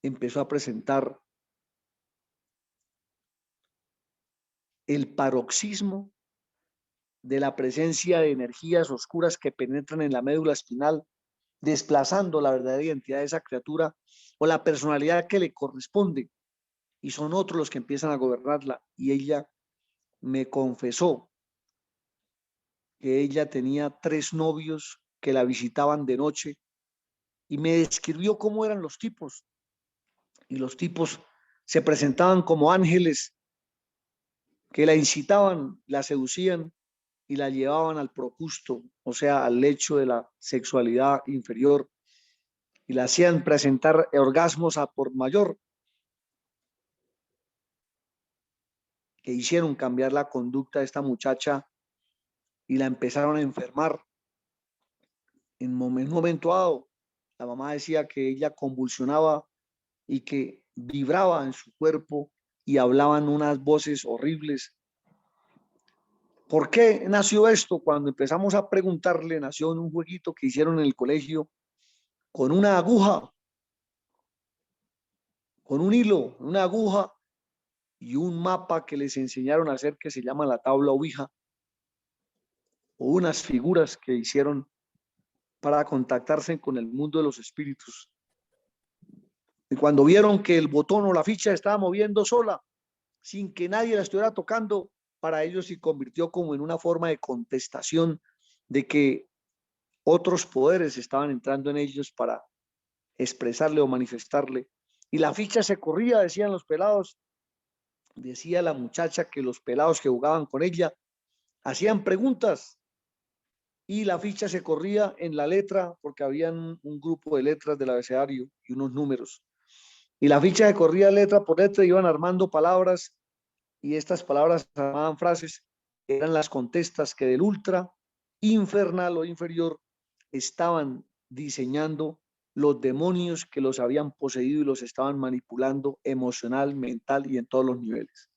empezó a presentar el paroxismo de la presencia de energías oscuras que penetran en la médula espinal, desplazando la verdadera identidad de esa criatura o la personalidad que le corresponde, y son otros los que empiezan a gobernarla. Y ella me confesó que ella tenía 3 novios que la visitaban de noche y me describió cómo eran los tipos. Y los tipos se presentaban como ángeles que la incitaban, la seducían y la llevaban al procusto, o sea, al lecho de la sexualidad inferior, y la hacían presentar orgasmos a por mayor, que hicieron cambiar la conducta de esta muchacha y la empezaron a enfermar. En un momento dado, la mamá decía que ella convulsionaba y que vibraba en su cuerpo y hablaban unas voces horribles. ¿Por qué nació esto? Cuando empezamos a preguntarle, nació en un jueguito que hicieron en el colegio con una aguja, con un hilo, una aguja y un mapa que les enseñaron a hacer que se llama la tabla Ouija, o unas figuras que hicieron para contactarse con el mundo de los espíritus. Y cuando vieron que el botón o la ficha estaba moviendo sola, sin que nadie la estuviera tocando, para ellos se convirtió como en una forma de contestación de que otros poderes estaban entrando en ellos para expresarle o manifestarle. Y la ficha se corría, decían los pelados, decía la muchacha que los pelados que jugaban con ella hacían preguntas y la ficha se corría en la letra, porque había un grupo de letras del abecedario y unos números. Y la ficha se corría letra por letra, iban armando palabras y estas palabras armaban frases, eran las contestas que del ultra, infernal o inferior estaban diseñando los demonios que los habían poseído y los estaban manipulando emocional, mental y en todos los niveles.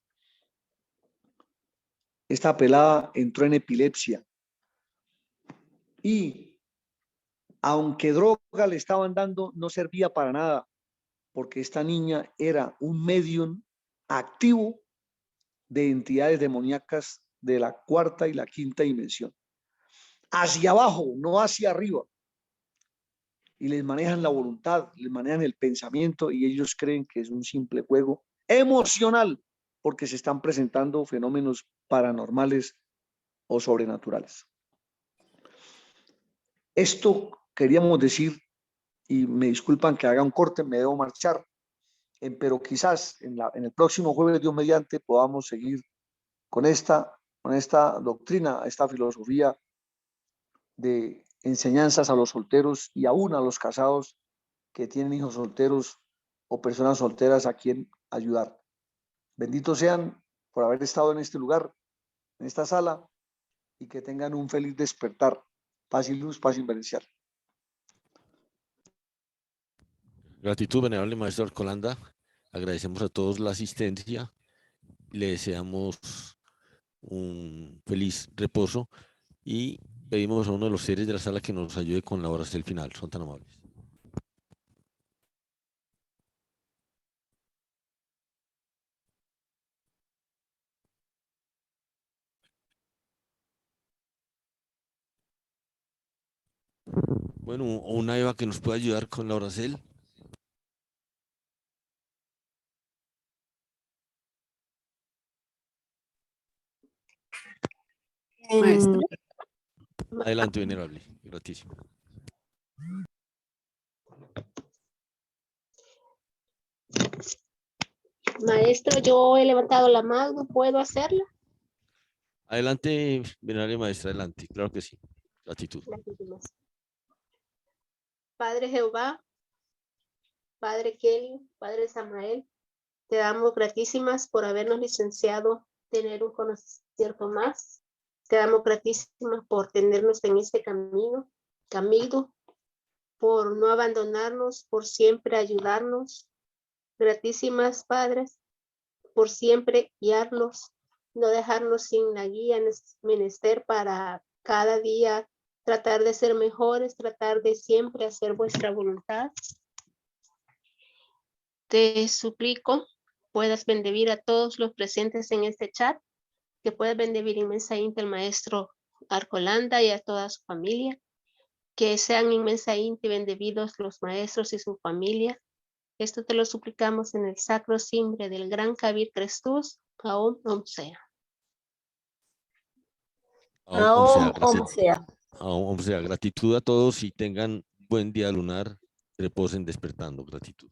Esta pelada entró en epilepsia y aunque droga le estaban dando, no servía para nada, porque esta niña era un medium activo de entidades demoníacas de la cuarta y la quinta dimensión. Hacia abajo, no hacia arriba. Y les manejan la voluntad, les manejan el pensamiento y ellos creen que es un simple juego emocional porque se están presentando fenómenos paranormales o sobrenaturales. Esto queríamos decir, y me disculpan que haga un corte, me debo marchar, pero quizás en el próximo jueves, Dios mediante, podamos seguir con esta doctrina, esta filosofía de enseñanzas a los solteros y aún a los casados que tienen hijos solteros o personas solteras a quien ayudar. Benditos sean por haber estado en este lugar, en esta sala, y que tengan un feliz despertar. Paz y luz, paz inverencial. Gratitud, venerable maestro Arcolanda. Agradecemos a todos la asistencia. Le deseamos un feliz reposo y pedimos a uno de los seres de la sala que nos ayude con la oración final. Son tan amables. Bueno, o una Eva que nos pueda ayudar con la oración. Maestro. Adelante, venerable. Gratísimo. Maestro, yo he levantado la mano, ¿puedo hacerlo? Adelante, venerable maestra, adelante. Claro que sí. Gratitud. Padre Jehová, Padre Kelly, Padre Samael, te damos gratísimas por habernos licenciado tener un conocimiento más. Te damos gratísimas por tenernos en este camino, por no abandonarnos, por siempre ayudarnos. Gratísimas, Padres, por siempre guiarnos, no dejarnos sin la guía menester para cada día tratar de ser mejores, tratar de siempre hacer vuestra voluntad. Te suplico puedas bendecir a todos los presentes en este chat, que puedas bendecir inmensamente al maestro Arcolanda y a toda su familia, que sean inmensamente bendecidos los maestros y su familia. Esto te lo suplicamos en el sacro simbre del gran Kabir Crestus, Aum Sea. Aum sea. Gratitud a todos y tengan buen día lunar reposen despertando gratitud.